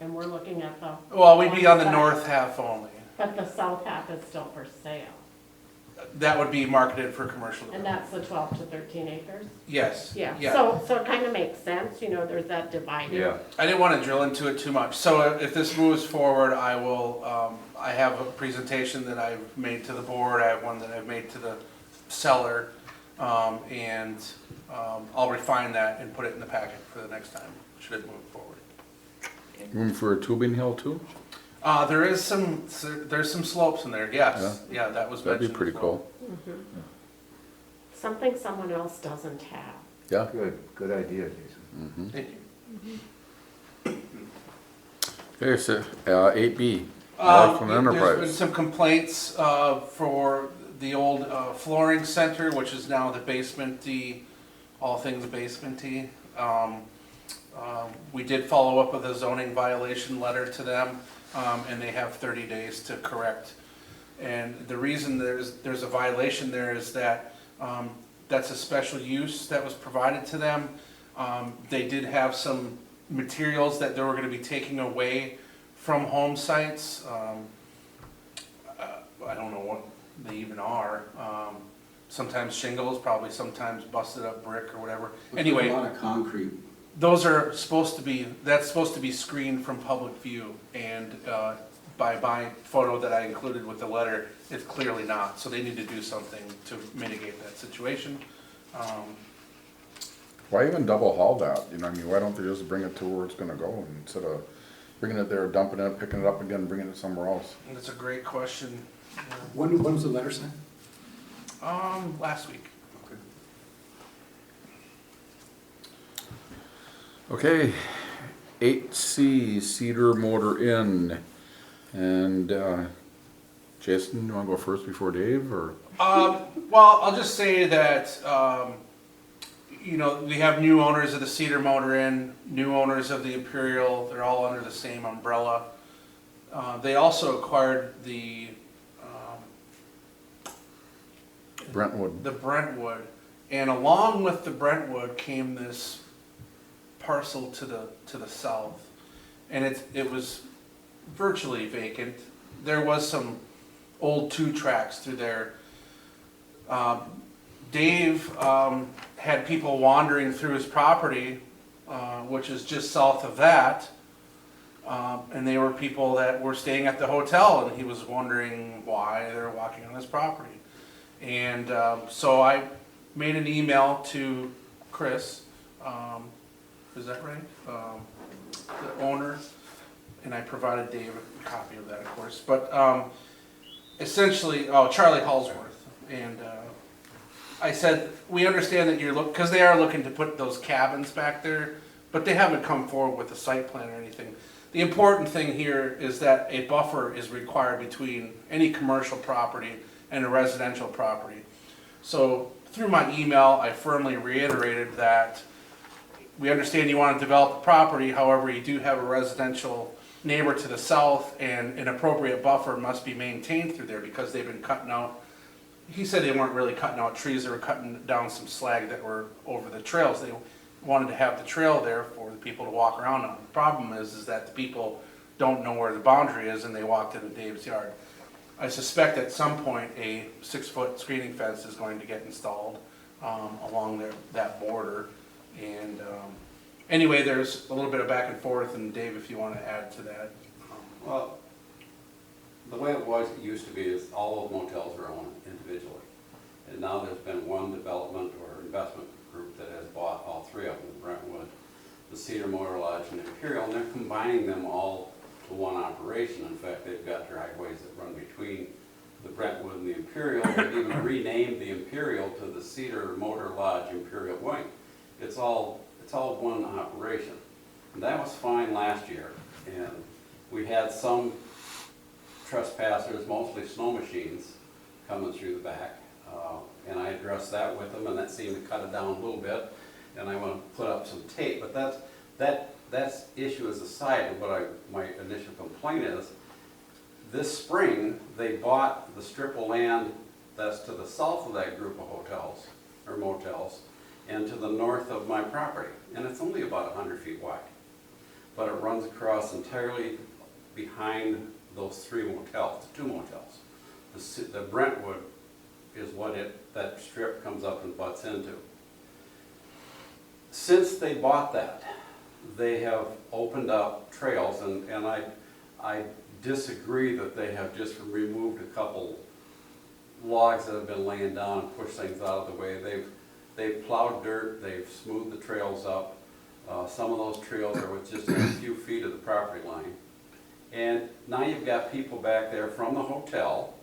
And we're looking at the.
Well, we'd be on the
side,
north half only.
But the south half is still for sale,
That would be marketed for commercial
and
development.
that's the 12 to 13 acres?
Yes.
Yeah, so it kind of makes sense, there's that dividing.
Yeah,
I didn't want to drill into it too much. So if this moves forward, I will, I have a presentation that I've made to the board. I have one that I've made to the seller. And I'll refine that and put it in the packet for the next time, should it move forward.
Room for a tubing hill too?
There's some slopes in there, yes. Yeah, that was mentioned.
That'd be pretty
as well.
cool.
Something someone else doesn't have.
Yeah.
good idea, Jason.
Thank you.
Okay, so 8B,
There's
Northland
been
Enterprise.
some complaints for the old flooring center, which is now the basement-y, all things basement-y. We did follow up with a zoning violation letter to them, and they have 30 days to correct. And the reason there's a violation there is that That's a special use that was provided to them. They did have some materials that they were gonna be taking away from home sites. I don't know what they even are. Sometimes shingles, probably sometimes busted up brick or whatever. Anyway.
A lot of concrete.
Those are supposed to be, that's supposed to be screened from public view, and by my photo that I included with the letter, it's clearly not, so they need to do something to mitigate that situation.
Why even double haul that? You know, I mean, why don't they just bring it to where it's gonna go instead of bringing it there, dumping it, picking it up again, and bringing it somewhere else?
And that's a great question.
When was the letter sent?
Last week.
Okay, 8C, Cedar Motor Inn. And Jason, you wanna go first before Dave, or?
Well, I'll just say that, you know, we have new owners of the Cedar Motor Inn, new owners of the Imperial, they're all under the same umbrella. They also acquired the
Brentwood.
the Brentwood, and along with the Brentwood came this parcel to the south, and it was virtually vacant. There was some old 2 tracks through there. Dave had people wandering through his property, which is just south of that, and they were people that were staying at the hotel, and he was wondering why they were walking on his property. And so I made an email to Chris, is that right? The owner, and I provided Dave a copy of that, of course. But essentially, Charlie Hallsworth, and I said, we understand that you're because they are looking to put those cabins back there, but they haven't come forward with a site plan or anything. The important thing here is that a buffer is required between any commercial property and a residential property. So through my email, I firmly reiterated that we understand you want to develop the property, however, you do have a residential neighbor to the south, and an appropriate buffer must be maintained through there because they've been cutting out, he said they weren't really cutting out trees, they were cutting down some slag that were over the trails. They wanted to have the trail there for the people to walk around on. The problem is that the people don't know where the boundary is and they walked into Dave's yard. I suspect at some point a 6-foot screening fence is going to get installed along that border. And anyway, there's a little bit of back and forth, and Dave, if you want to add to that.
Well, the way it used to be is all of motels are owned individually. And now there's been one development or investment group that has bought all 3 of them, the Brentwood, the Cedar Motor Lodge, and the Imperial, and they're combining them all to one operation. In fact, they've got driveways that run between the Brentwood and the Imperial. They've even renamed the Imperial to the Cedar Motor Lodge Imperial Wing. It's all one operation. And that was fine last year. And we had some trespassers, mostly snow machines, coming through the back. And I addressed that with them, and that seemed to cut it down a little bit. And I want to put up some tape, but that's issue is aside. My initial complaint is, this spring they bought the strip of land that's to the south of that group of hotels or motels, and to the north of my property, and it's only about 100 feet wide, but it runs across entirely behind those 3 motels, 2 motels. The Brentwood is what that strip comes up and butts into. Since they bought that, they have opened up trails, and I disagree that they have just removed a couple logs that have been laying down and pushed things out of the way. They've plowed dirt, they've smoothed the trails up. Some of those trails are with just a few feet of the property line. And now you've got people back there from the hotel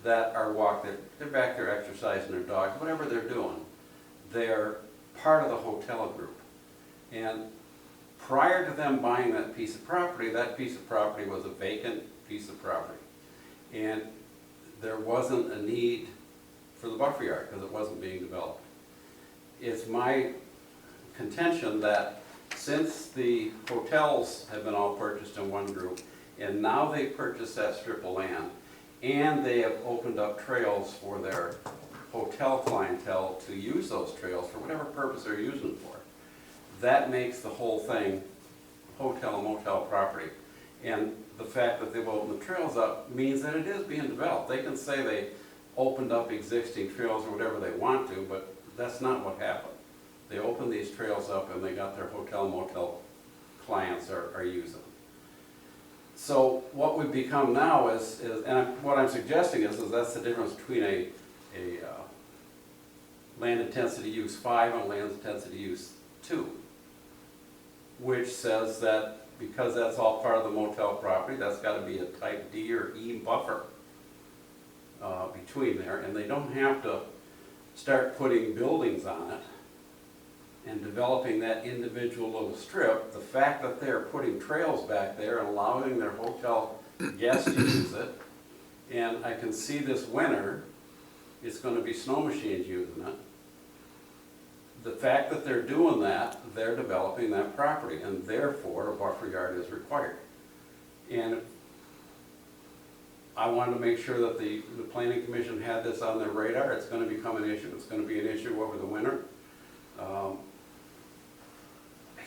that are walking, they're back there exercising their dogs, whatever they're doing. They're part of the hotel group. And prior to them buying that piece of property was a vacant piece of property. And there wasn't a need for the buffer yard because it wasn't being developed. It's my contention that since the hotels have been all purchased in one group, and now they purchased that strip of land, and they have opened up trails for their hotel clientele to use those trails for whatever purpose they're using them for. That makes the whole thing hotel motel property. And the fact that they've opened the trails up means that it is being developed. They can say they opened up existing trails or whatever they want to, but that's not what happened. They opened these trails up and they got their hotel motel clients are using them. So what we've become now is what I'm suggesting is that's the difference between a land intensity use 5 and land intensity use 2, which says that because that's all part of the motel property, that's got to be a type D or E buffer between there, and they don't have to start putting buildings on it and developing that individual little strip. The fact that they're putting trails back there and allowing their hotel guests to use it, and I can see this winter, it's going to be snow machines using it. The fact that they're doing that, they're developing that property, and therefore a buffer yard is required. And I wanted to make sure that the Planning Commission had this on their radar. It's going to become an issue. It's going to be an issue over the winter.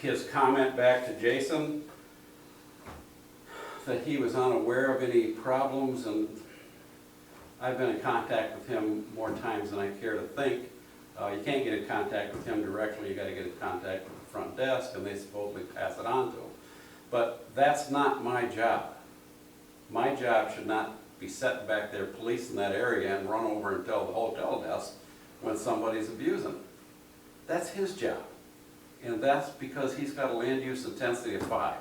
His comment back to Jason, that he was unaware of any problems, and I've been in contact with him more times than I care to think. You can't get in contact with him directly, you gotta get in contact with the front desk, and they supposedly pass it on to him. But that's not my job. My job should not be sitting back there policing that area and run over and tell the hotel desk when somebody's abusing it. That's his job. And that's because he's got a land use intensity of 5.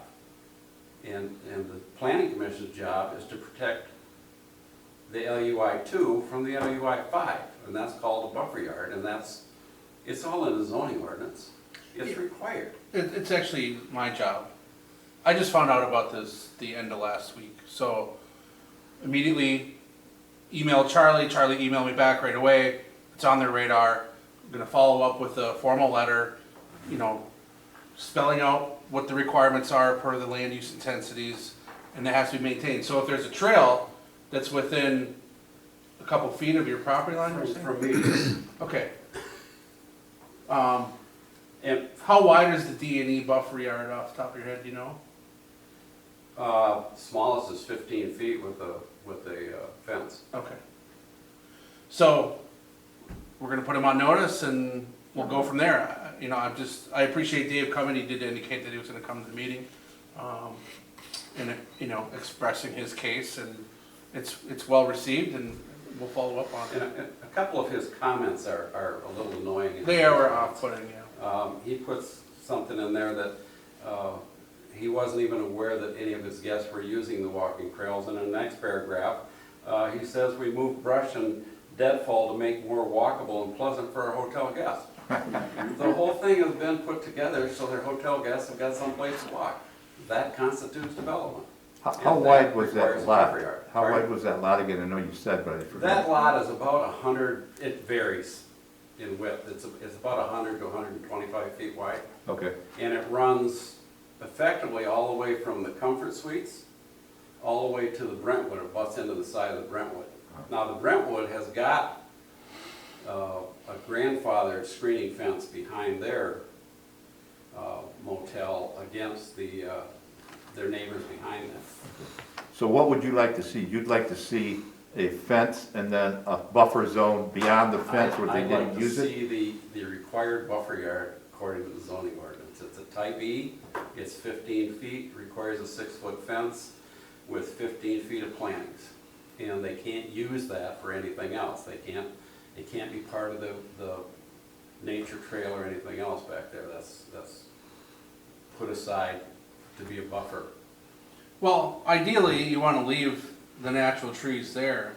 And the Planning Commission's job is to protect the LUI 2 from the LUI 5, and that's called a buffer yard, and it's all in the zoning ordinance. It's required.
It's actually my job. I just found out about this the end of last week, so immediately emailed Charlie. Charlie emailed me back right away. It's on their radar. I'm gonna follow up with a formal letter, spelling out what the requirements are per the land use intensities, and it has to be maintained. So if there's a trail that's within a couple feet of your property line, you're saying?
From me.
Okay. And how wide is the D&E buffer yard off the top of your head, do you know?
Smallest is 15 feet with a fence.
Okay. So, we're gonna put him on notice and we'll go from there. I appreciate Dave coming, he did indicate that he was gonna come to the meeting. And, expressing his case, and it's well received, and we'll follow up on it.
And a couple of his comments are a little annoying.
They are off-putting, yeah.
He puts something in there that he wasn't even aware that any of his guests were using the walking trails. And in the next paragraph, he says, "We moved brush and deadfall to make more walkable and pleasant for our hotel guests." The whole thing has been put together so their hotel guests have got someplace to walk. That constitutes development.
How wide was that
requires a
lot?
buffer yard.
How
Pardon?
wide was that lot again? I know you said, but I forgot.
That lot is about 100, it varies in width. It's about 100 to 125 feet wide.
Okay,
And it runs effectively all the way from the Comfort Suites, all the way to the Brentwood. It butts into the side of the Brentwood. Now, the Brentwood has got a grandfathered screening fence behind their motel against their neighbors behind them.
so what would you like to see? You'd like to see a fence and then a buffer zone beyond the fence where they didn't use
I'd
it?
like to see the required buffer yard according to the zoning ordinance. It's a type E, it's 15 feet, requires a 6-foot fence with 15 feet of plantings. And they can't use that for anything else. It can't be part of the nature trail or anything else back there. That's put aside to be a buffer.
Well, ideally, you wanna leave the natural trees there.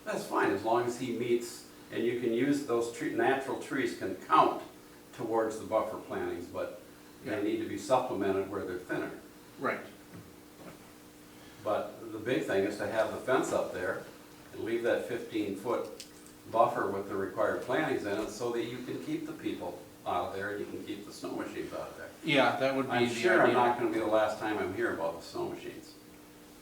That's fine, as long as he meets, and you can use those natural trees can count towards the buffer plantings, but they need to be supplemented where they're thinner.
Right.
But the big thing is to have the fence up there and leave that 15-foot buffer with the required plantings in it so that you can keep the people out of there and you can keep the snow machines out of there.
Yeah, that would be
I'm
the
sure I'm
ideal.
not gonna be the last time I'm here about the snow machines.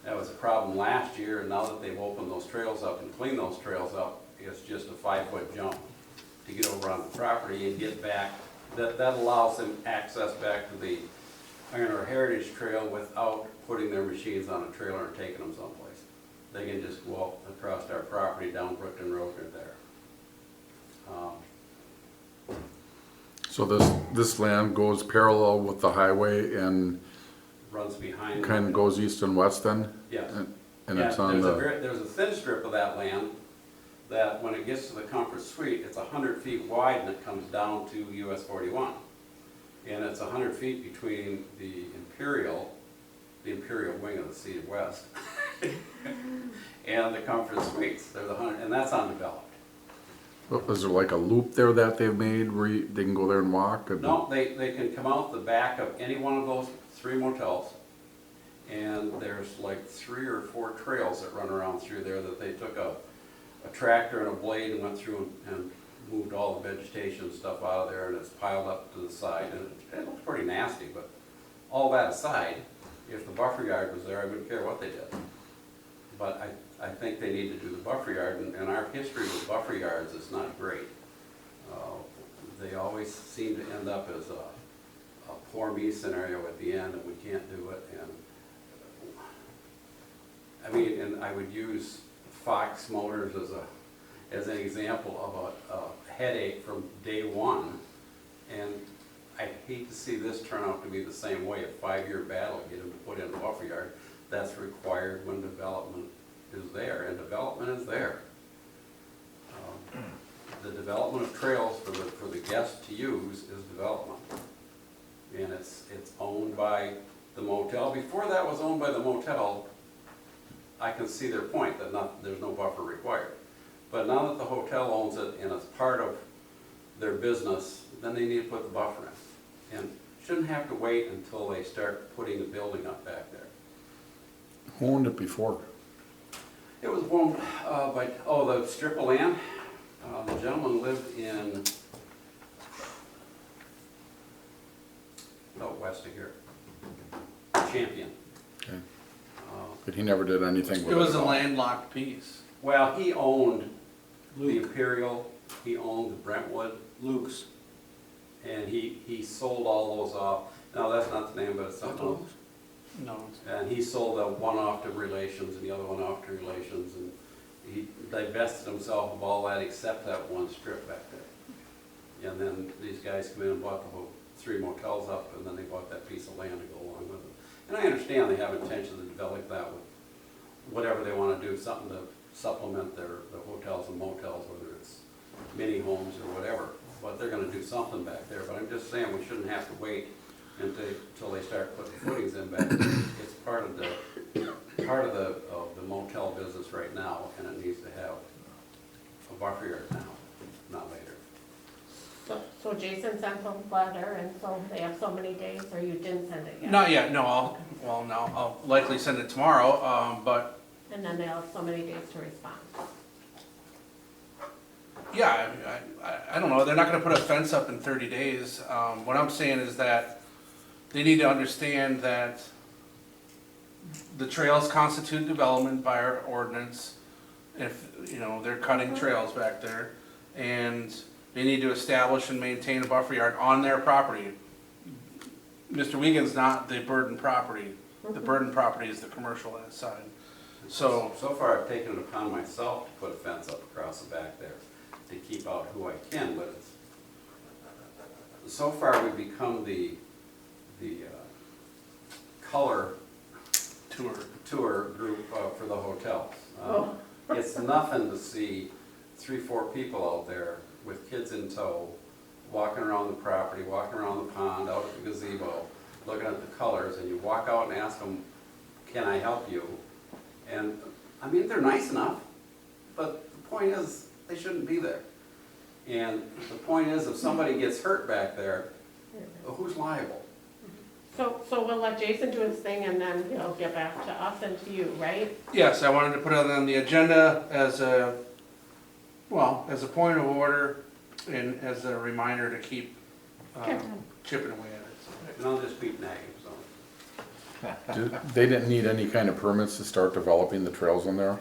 That was a problem last year, and now that they've opened those trails up and cleaned those trails up, it's just a 5-foot jump to get over on the property and get back. That allows them access back to the Iron Ore Heritage Trail without putting their machines on a trailer and taking them someplace. They can just go up across our property down Brookton Road right there.
So this land goes parallel with the highway and
Runs behind.
kind of goes east and west then?
Yes.
And
Yeah,
it's on the,
there's a thin strip of that land that when it gets to the Comfort Suite, it's 100 feet wide and it comes down to US 41. And it's 100 feet between the imperial wing of the City West, and the Comfort Suites. There's 100, and that's undeveloped.
is there like a loop there that they've made where they can go there and walk?
No, they can come out the back of any one of those 3 motels, and there's like 3 or 4 trails that run around through there that they took a tractor and a blade and went through and moved all the vegetation and stuff out of there, and it's piled up to the side, and it looks pretty nasty, but all that aside, if the buffer yard was there, I wouldn't care what they did. But I think they need to do the buffer yard, and our history with buffer yards is not great. They always seem to end up as a poor me scenario at the end, and we can't do it, and I mean, and I would use Fox Motors as an example of a headache from day one, and I hate to see this turn out to be the same way, a 5-year battle to get them to put in a buffer yard. That's required when development is there, and development is there. The development of trails for the guests to use is development, and it's owned by the motel. Before that was owned by the motel, I can see their point that there's no buffer required. But now that the hotel owns it and it's part of their business, then they need to put the buffer in. And shouldn't have to wait until they start putting the building up back there.
Who owned it before?
It was owned by, the strip of land. The gentleman lived in, west of here, Champion.
Okay. But he never did anything with it.
It was
at
a
all.
landlocked piece.
Well, he owned the Imperial, he owned the Brentwood,
Luke's.
and he sold all those off. No, that's not the name, but it's something else.
No.
And he sold one off to Relations and the other one off to Relations, and he divested himself of all that except that one strip back there. And then these guys come in and bought the whole 3 motels up, and then they bought that piece of land to go along with it. And I understand they have intention to develop that with whatever they want to do, something to supplement the hotels and motels, whether it's mini homes or whatever. But they're going to do something back there. But I'm just saying we shouldn't have to wait until they start putting footings in back there. It's part of the motel business right now, and it needs to have a buffer yard now, not later.
So Jason sent a letter, and so they have so many days, or you didn't send it yet?
Not yet, no, I'll likely send it tomorrow, but
And then they'll have so many days to respond.
yeah, I don't know, they're not gonna put a fence up in 30 days. What I'm saying is that they need to understand that the trails constitute development by our ordinance. If, they're cutting trails back there, and they need to establish and maintain a buffer yard on their property. Mr. Wiegand's not the burden property. The burden property is the commercial side. So
far I've taken it upon myself to put a fence up across the back there to keep out who I can, but so far we've become the color tour group for the hotels. It's nothing to see 3-4 people out there with kids in tow, walking around the property, walking around the pond, out at the gazebo, looking at the colors, and you walk out and ask them, can I help you? And, I mean, they're nice enough, but the point is, they shouldn't be there. And the point is, if somebody gets hurt back there, who's liable?
So we'll let Jason do his thing, and then he'll get back to us and to you, right?
yes, I wanted to put it on the agenda as a point of order and as a reminder to keep chipping away at it.
And I'll just beat nagging, so.
They didn't need any kind of permits to start developing the trails in there?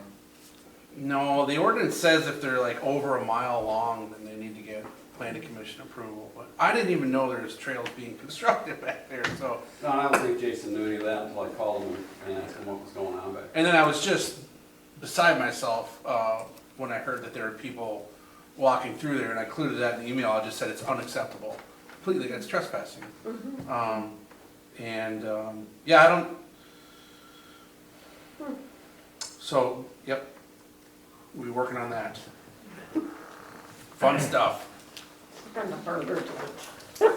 No, the ordinance says if they're like over a mile long, then they need to get planning commission approval. But I didn't even know there's trails being constructed back there, so.
No, I don't think Jason knew any of that until I called him and asked him what was going on back there.
And then I was just beside myself when I heard that there were people walking through there, and I included that in the email. I just said it's unacceptable, completely, it's trespassing. Yeah, I don't. So, yep, we're working on that. Fun stuff.
From the burger joint.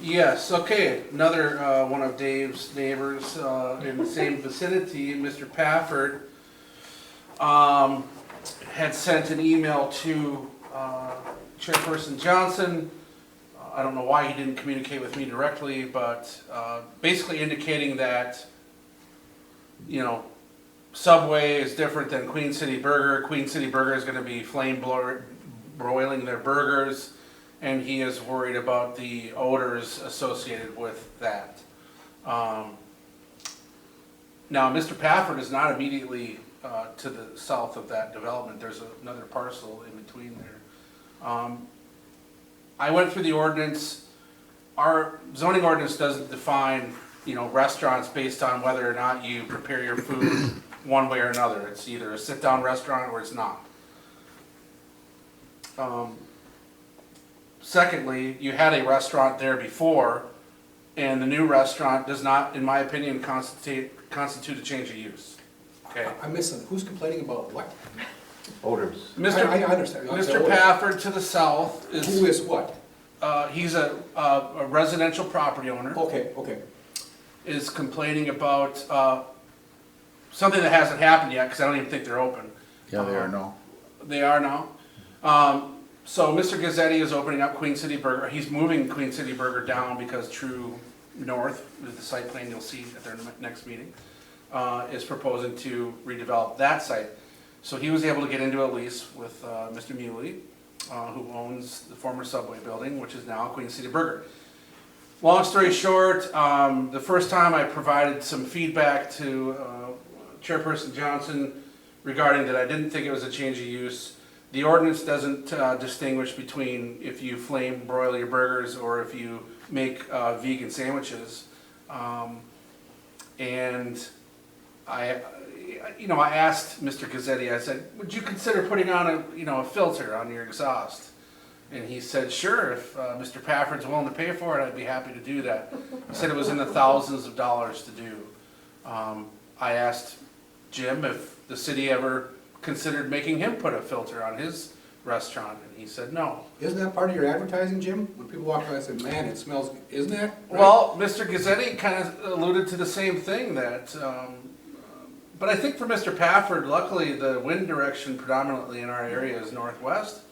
Yes, okay, another one of Dave's neighbors in the same vicinity, Mr. Pafford, had sent an email to Chairperson Johnson. I don't know why he didn't communicate with me directly, but basically indicating that, you know, Subway is different than Queen City Burger. Queen City Burger is going to be broiling their burgers, and he is worried about the odors associated with that. Now, Mr. Pafford is not immediately to the south of that development. There's another parcel in between there. I went through the ordinance. Our zoning ordinance doesn't define, you know, restaurants based on whether or not you prepare your food one way or another. It's either a sit-down restaurant or it's not. Secondly, you had a restaurant there before, and the new restaurant does not, in my opinion, constitute a change of use. Okay.
I'm missing, who's complaining about what?
Odors.
I understand.
Mr. Pafford to the south
Who is what?
he's a residential property owner,
Okay.
is complaining about something that hasn't happened yet, because I don't even think they're open.
Yeah, they are now.
They are now. So Mr. Gazzetti is opening up Queen City Burger. He's moving Queen City Burger down because True North, with the site plan you'll see at their next meeting, is proposing to redevelop that site. So he was able to get into a lease with Mr. Muley, who owns the former Subway building, which is now Queen City Burger. Long story short, the first time I provided some feedback to Chairperson Johnson regarding that I didn't think it was a change of use. The ordinance doesn't distinguish between if you flame broil your burgers or if you make vegan sandwiches. And I asked Mr. Gazzetti, I said, would you consider putting on a filter on your exhaust? And he said, sure, if Mr. Pafford's willing to pay for it, I'd be happy to do that. He said it was in the thousands of dollars to do. I asked Jim if the city ever considered making him put a filter on his restaurant, and he said no.
Isn't that part of your advertising, Jim? When people walk by and say, man, it smells, isn't that? Right?
Well, Mr. Gazzetti kind of alluded to the same thing, that, but I think for Mr. Pafford, luckily the wind direction predominantly in our area is northwest,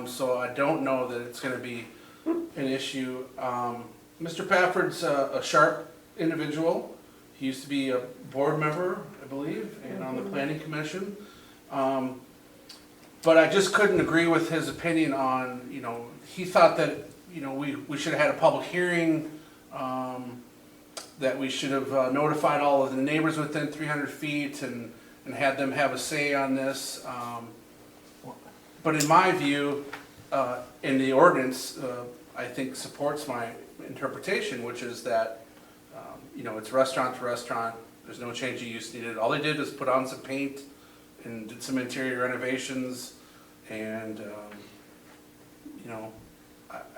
so I don't know that it's going to be an issue. Mr. Pafford's a sharp individual. He used to be a board member, I believe, and on the planning commission. But I just couldn't agree with his opinion on, he thought that, we should have had a public hearing, that we should have notified all of the neighbors within 300 feet and had them have a say on this. But in my view, in the ordinance, I think supports my interpretation, which is that, it's restaurant to restaurant. There's no change of use needed. All they did was put on some paint and did some interior renovations, and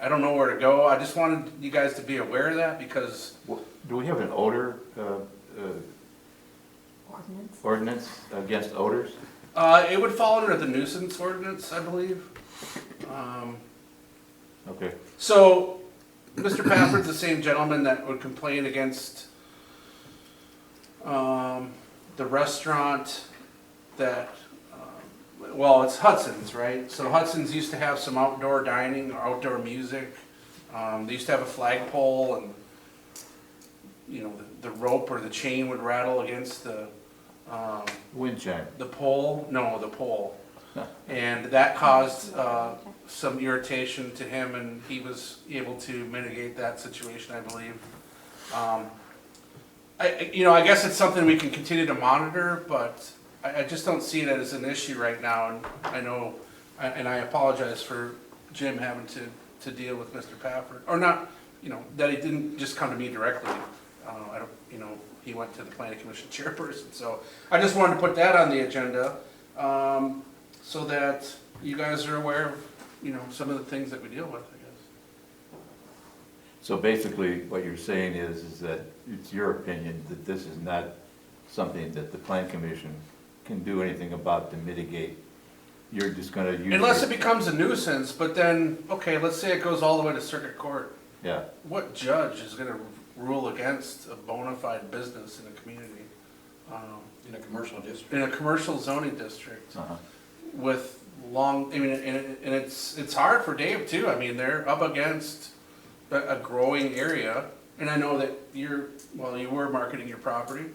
I don't know where to go. I just wanted you guys to be aware of that, because
Do we have an odor ordinance against odors?
it would fall under the nuisance ordinance, I believe.
Okay.
So Mr. Pafford's the same gentleman that would complain against the restaurant that, it's Hudson's, right? So Hudson's used to have some outdoor dining or outdoor music. They used to have a flagpole, and the rope or the chain would rattle against the
Wind chime.
the pole. No, the pole, and that caused some irritation to him, and he was able to mitigate that situation, I believe. I guess it's something we can continue to monitor, but I just don't see it as an issue right now, and I know, and I apologize for Jim having to deal with Mr. Pafford, or not, that he didn't just come to me directly. I don't, he went to the planning commission chairperson, so I just wanted to put that on the agenda, so that you guys are aware of, some of the things that we deal with, I guess.
So basically, what you're saying is that it's your opinion that this is not something that the plan commission can do anything about to mitigate. You're just gonna use.
Unless it becomes a nuisance, but then, okay, let's say it goes all the way to circuit court.
Yeah,
What judge is gonna rule against a bona fide business in a community?
In a commercial district.
In a commercial zoning district
uh-huh.
with long, and it's hard for Dave too. I mean, they're up against a growing area. And I know that you were marketing your property.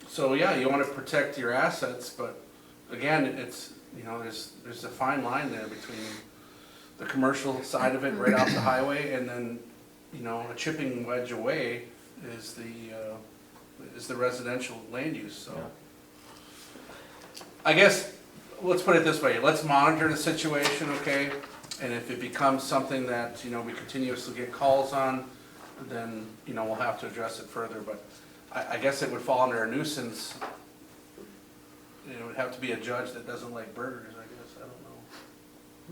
So yeah, you wanna protect your assets, but again, it's, there's a fine line there between the commercial side of it right off the highway, and then, a chipping wedge away is the residential land use, so.
Yeah.
I guess, let's put it this way, let's monitor the situation, okay? And if it becomes something that, we continuously get calls on, then, we'll have to address it further, but I guess it would fall under a nuisance. It would have to be a judge that doesn't like burgers, I guess, I don't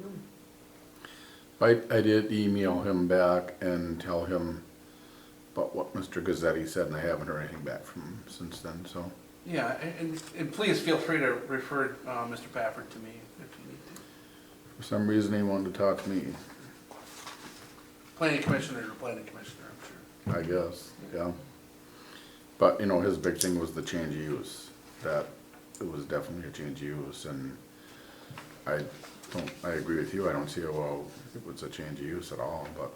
know.
I did email him back and tell him about what Mr. Gazzetti said, and I haven't heard anything back from him since then, so.
Yeah, and please feel free to refer Mr. Pafford to me if you need to.
For some reason, he wanted to talk to me,
Planning commissioner to planning commissioner, I'm sure.
I guess, yeah. But, his big thing was the change of use, that it was definitely a change of use, and I agree with you, I don't see how it was a change of use at all, but.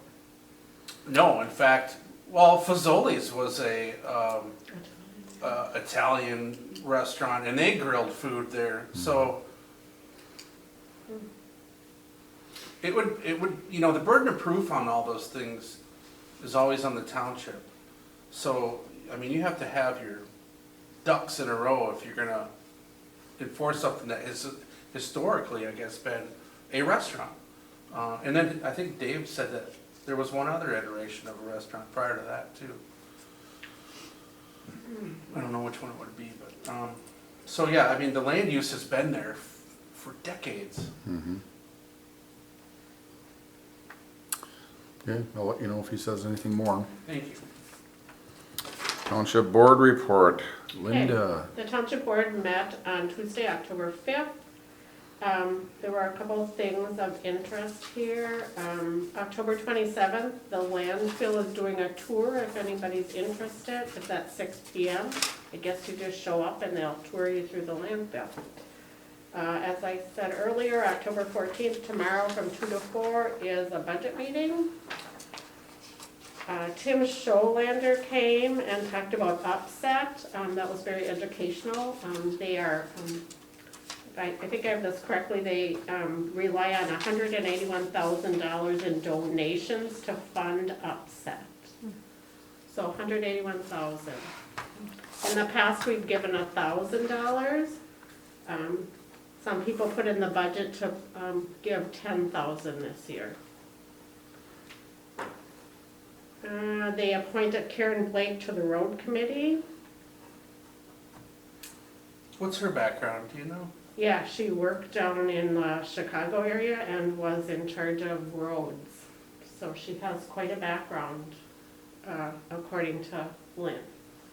No, in fact, Fazoli's was a Italian restaurant, and they grilled food there, so it would, the burden of proof on all those things is always on the township. So, you have to have your ducks in a row if you're gonna enforce something that is historically, I guess, been a restaurant. And then I think Dave said that there was one other iteration of a restaurant prior to that too. I don't know which one it would be, but, so yeah, the land use has been there for decades.
Mm-hmm. Okay, I'll let you know if he says anything more.
Thank you.
Township Board Report, Linda.
The Township Board met on Tuesday, October 5th. There were a couple of things of interest here. October 27th, the landfill is doing a tour if anybody's interested. It's at 6 p.m. I guess you just show up and they'll tour you through the landfill. As I said earlier, October 14th, tomorrow from 2 to 4 is a budget meeting. Tim Scholander came and talked about Upset. That was very educational. They are, I think I have this correctly, they rely on $181,000 in donations to fund Upset. So $181,000. In the past, we've given $1,000. Some people put in the budget to give $10,000 this year. They appointed Karen Blake to the road committee.
What's her background, do you know?
Yeah, she worked down in the Chicago area and was in charge of roads. So she has quite a background, according to Lynn.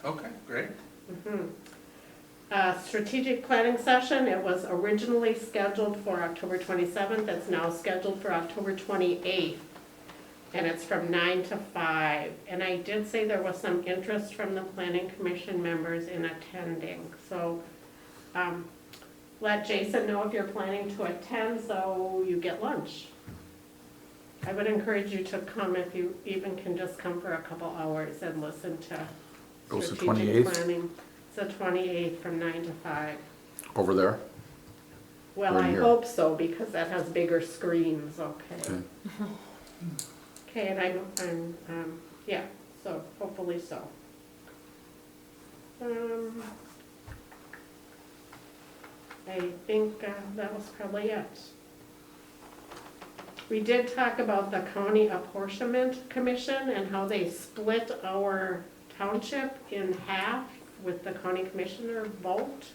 Okay, great.
Strategic planning session, it was originally scheduled for October 27th. It's now scheduled for October 28th. And it's from 9 to 5. And I did say there was some interest from the planning commission members in attending. So let Jason know if you're planning to attend so you get lunch. I would encourage you to come if you even can just come for a couple hours and listen to
It's the
strategic
28th?
planning. It's the 28th from 9 to 5.
Over there?
Well,
Or in
I
here?
hope so because that has bigger screens, okay.
Okay.
Okay, and I'm, yeah, so hopefully so. I think that was probably it. We did talk about the county apportionment commission and how they split our township in half with the county commissioner vote.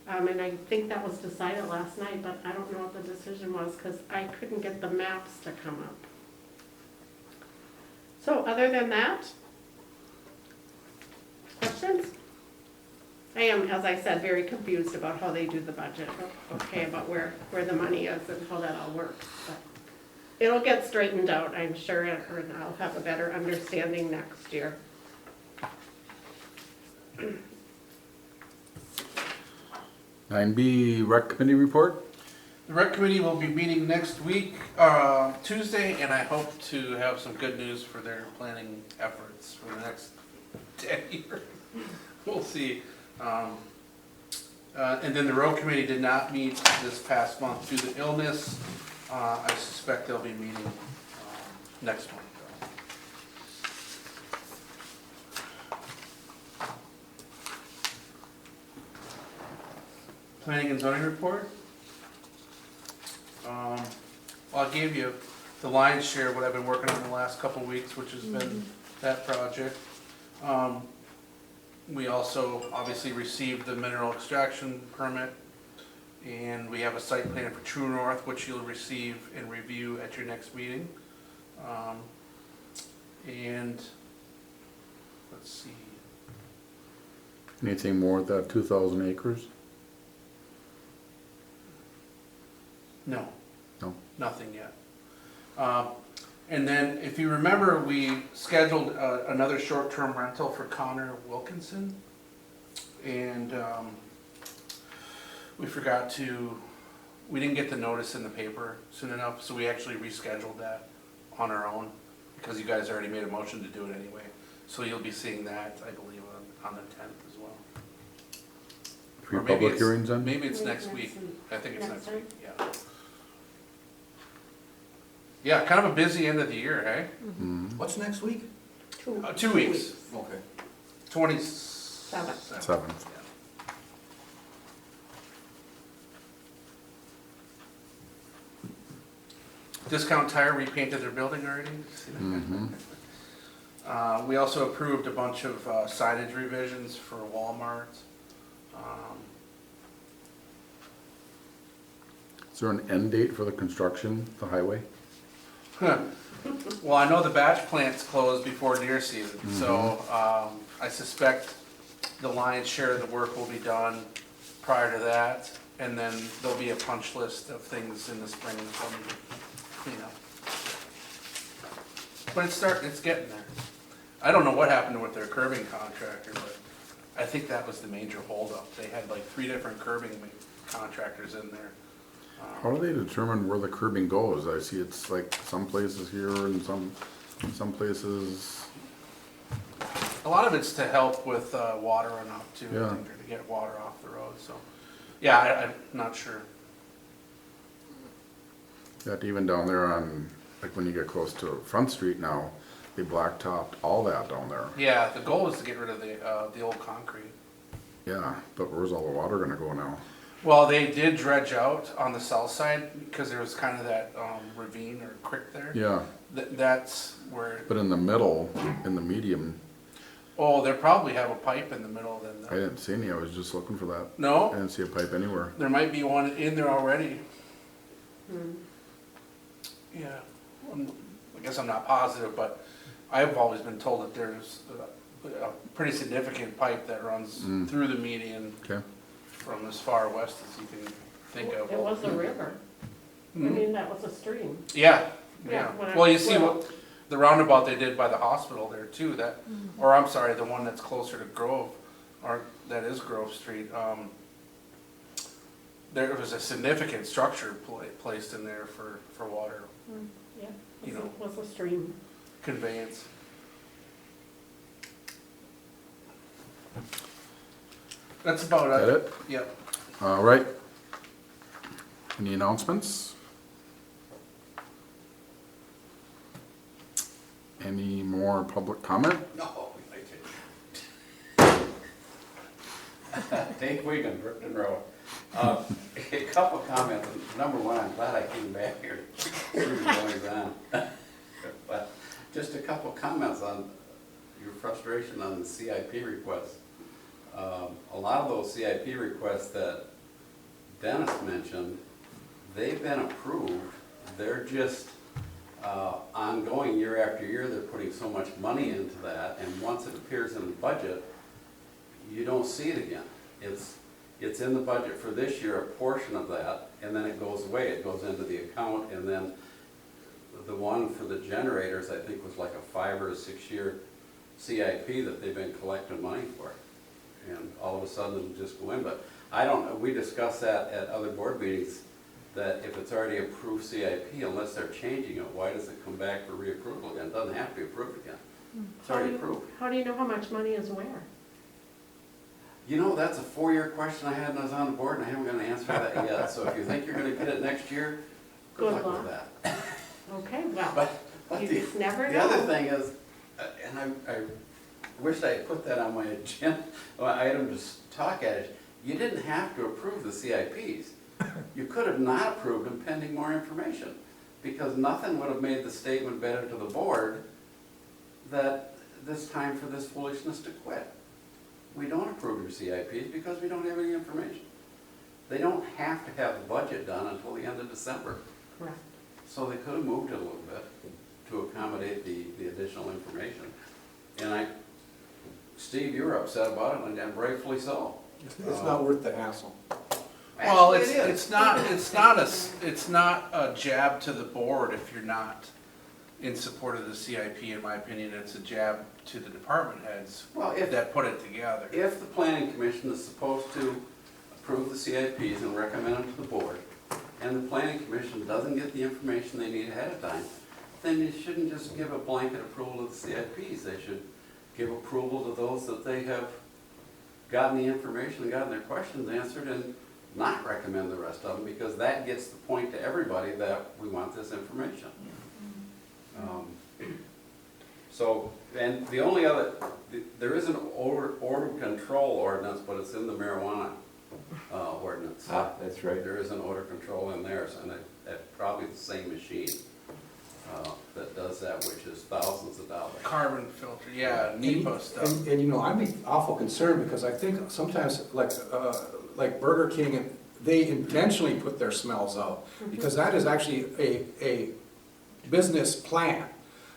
And I think that was decided last night, but I don't know what the decision was because I couldn't get the maps to come up. So other than that, questions? I am, as I said, very confused about how they do the budget, okay, about where the money is and how that all works. But it'll get straightened out, I'm sure, and I'll have a better understanding next year.
9B, rec committee report?
The rec committee will be meeting next week, Tuesday, and I hope to have some good news for their planning efforts for the next 10 years. We'll see. And then the road committee did not meet this past month due to illness. I suspect they'll be meeting next month. Planning and zoning report. Well, I gave you the lion's share of what I've been working on the last couple of weeks, which has been that project. We also obviously received the mineral extraction permit, and we have a site plan for True North, which you'll receive and review at your next meeting. And let's see.
Anything more with that 2,000 acres?
No.
No.
Nothing yet. And then, if you remember, we scheduled another short-term rental for Connor Wilkinson. And we didn't get the notice in the paper soon enough, so we actually rescheduled that on our own, because you guys already made a motion to do it anyway. So you'll be seeing that, I believe, on the 10th as well.
Three
Or maybe
public
it's-
hearings then?
Maybe it's next week. I think it's next week, yeah. Yeah, kind of a busy end of the year, hey?
What's next week?
2 weeks.
Okay.
27th.
7th.
Discount Tire repainted their building already. See that? We also approved a bunch of signage revisions for Walmart.
Is there an end date for the construction, the highway?
Well, I know the batch plant's closed before deer season, so I suspect the lion's share of the work will be done prior to that, and then there'll be a punch list of things in the spring and summer to clean up. But it's getting there. I don't know what happened with their curbing contractor, but I think that was the major holdup. They had like 3 different curbing contractors in there.
How do they determine where the curbing goes? I see it's like some places here and some places.
A lot of it's to help with water runoff too, I
Yeah.
think, or to get water off the road, so. Yeah, I'm not sure.
That even down there on, like when you get close to Front Street now, they blacktopped all that down there.
Yeah, the goal is to get rid of the old concrete.
Yeah, but where's all the water gonna go now?
Well, they did dredge out on the south side because there was kind of that ravine or creek there.
Yeah,
That's where,
but in the middle, in the medium,
oh, they probably have a pipe in the middle then.
I didn't see any. I was just looking for that. I
No,
didn't see a pipe anywhere.
there might be one in there already. Yeah, I guess I'm not positive, but I've always been told that there's a pretty significant pipe that runs through the median
Okay.
from as far west as you can think of.
It was a river. I mean, that was a stream.
Yeah,
Yeah,
yeah.
when I
Well, you
was
see
little.
what, the roundabout they did by the hospital there too, that, or I'm sorry, the one that's closer to Grove, or that is Grove Street. There was a significant structure placed in there for water
Yeah,
You know.
it was a stream.
conveyance. That's about
Is that
it.
it?
Yep.
All right. Any announcements? Any more public comment?
No, I didn't. Dave Wigan, Brickton Road. A couple comments. Number one, I'm glad I came back here. See what's going on. But just a couple comments on your frustration on the CIP requests. A lot of those CIP requests that Dennis mentioned, they've been approved. They're just ongoing year after year. They're putting so much money into that, and once it appears in the budget, you don't see it again. It's in the budget for this year, a portion of that, and then it goes away. It goes into the account, and then the one for the generators, I think, was like a 5 or a 6 year CIP that they've been collecting money for. And all of a sudden it'll just go in. But I don't, we discussed that at other board meetings, that if it's already approved CIP, unless they're changing it, why does it come back for reapproval again? It doesn't have to be approved again. It's already approved.
How do you know how much money is where?
You know, that's a 4-year question I had when I was on the board, and I haven't got an answer to that yet. So if you think you're gonna get it next year, good luck with that.
Okay, well,
But
you
the,
just never know.
the other thing is, and I wished I had put that on my agenda, my item to talk at it, you didn't have to approve the CIPs. You could have not approved them pending more information, because nothing would have made the statement better to the board that it's time for this foolishness to quit. We don't approve your CIPs because we don't have any information. They don't have to have the budget done until the end of December.
Correct.
So they could have moved it a little bit to accommodate the additional information. And Steve, you were upset about it, and rightfully so.
It's not worth the hassle.
Well,
Actually, it is.
it's not a jab to the board if you're not in support of the CIP, in my opinion. It's a jab to the department heads
Well,
that put it together.
If the planning commission is supposed to approve the CIPs and recommend them to the board, and the planning commission doesn't get the information they need ahead of time, then you shouldn't just give a blanket approval to the CIPs. They should give approval to those that they have gotten the information, gotten their questions answered, and not recommend the rest of them, because that gets the point to everybody that we want this information. So, and the only other, there is an odor control ordinance, but it's in the marijuana ordinance.
That's right.
There is an odor control in there, and it's probably the same machine that does that, which is thousands of dollars.
Carbon filter, yeah, NEPA stuff.
And you know, I'd be awful concerned, because I think sometimes, like Burger King, they intentionally put their smells out, because that is actually a business plan.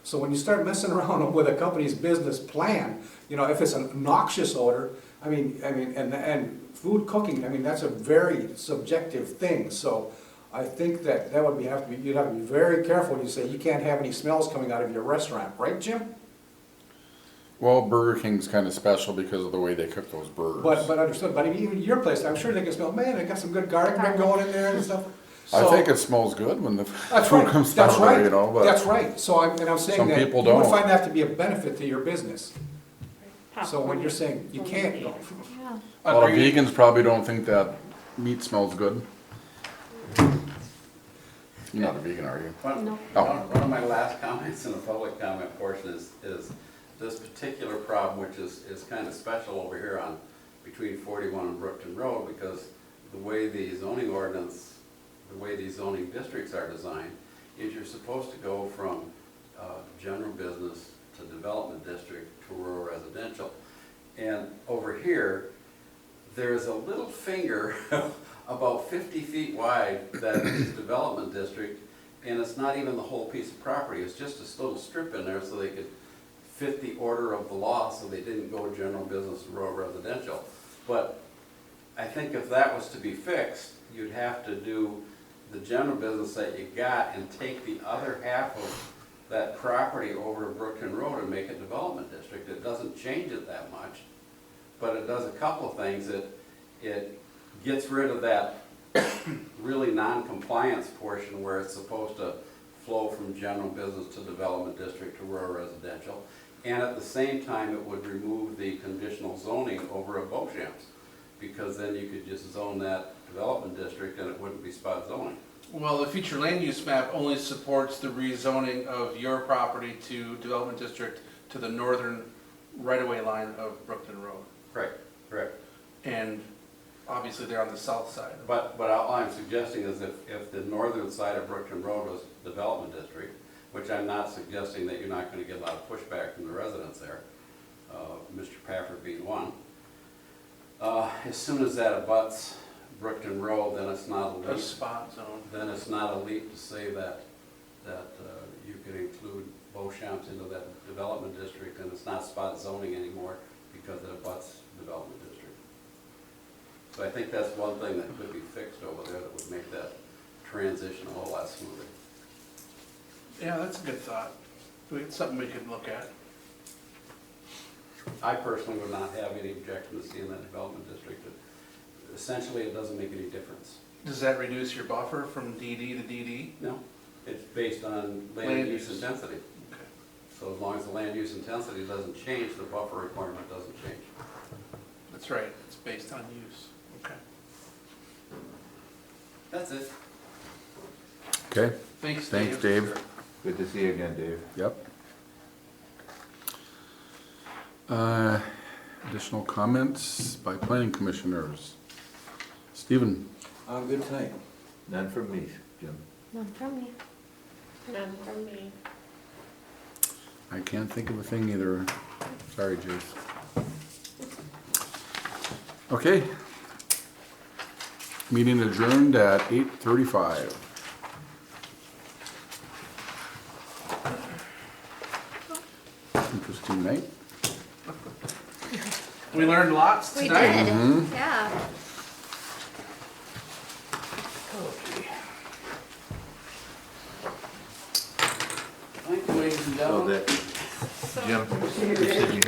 So when you start messing around with a company's business plan, you know, if it's a noxious odor, and food cooking, I mean, that's a very subjective thing. So I think that would you'd have to be very careful when you say you can't have any smells coming out of your restaurant, right, Jim?
Well, Burger King's kind of special because of the way they cook those burgers.
But understood, but even your place, I'm sure they can smell, man, they got some good garlic bread going in there and stuff.
I
So-
think it smells good when the
That's
food
right,
comes
that's
out
right,
there, you know, but.
that's right. So I'm saying
Some
that you
people
would
don't.
find that to be a benefit to your business. So when
Popcorn
you're
is
saying you can't,
eliminated.
Yeah.
A lot of
Agreed.
vegans probably don't think that meat smells good. You're not a vegan, are you?
No.
One of my last comments in the public comment portion is this particular problem, which is kind of special over here on between 41 and Brookton Road, because the way the zoning ordinance, the way these zoning districts are designed, is you're supposed to go from general business to development district to rural residential. And over here, there's a little finger about 50 feet wide that is development district, and it's not even the whole piece of property. It's just this little strip in there so they could fit the order of the law, so they didn't go general business and rural residential. But I think if that was to be fixed, you'd have to do the general business that you got and take the other half of that property over to Brookton Road and make it development district. It doesn't change it that much, but it does a couple of things. It gets rid of that really non-compliance portion where it's supposed to flow from general business to development district to rural residential. And at the same time, it would remove the conditional zoning over a Beauchamp's, because then you could just zone that development district and it wouldn't be spot zoning.
Well, the future land use map only supports the rezoning of your property to development district to the northern right-of-way line of Brookton Road.
Right, correct.
And obviously they're on the south side.
But all I'm suggesting is if the northern side of Brookton Road was development district, which I'm not suggesting that you're not gonna get a lot of pushback from the residents there, Mr. Pafford being one. As soon as that abuts Brookton Road, then it's not a
A
leap,
spot zone.
then it's not a leap to say that you could include Beauchamps into that development district, and it's not spot zoning anymore because it abuts development district. So I think that's one thing that could be fixed over there that would make that transition a little lot smoother.
Yeah, that's a good thought. It's something we could look at.
I personally would not have any objection to seeing that development district. Essentially, it doesn't make any difference.
Does that reduce your buffer from DD to DD?
No, it's based on
Land
land use
use.
intensity.
Okay.
So as long as the land use intensity doesn't change, the buffer requirement doesn't change.
That's right, it's based on use. Okay.
That's it.
Okay,
Thanks,
thanks,
Dave.
Dave.
Good to see you again, Dave.
Yep. Additional comments by planning commissioners. Stephen?
I'm good tonight.
None from me, Jim.
None from me.
None from me.
I can't think of a thing either. Sorry, Jace. Okay. Meeting adjourned at 8:35. Interesting night.
We learned lots
We
tonight.
did, yeah.
Thank you, ladies and
So
gentlemen.
that, Jim, you're sitting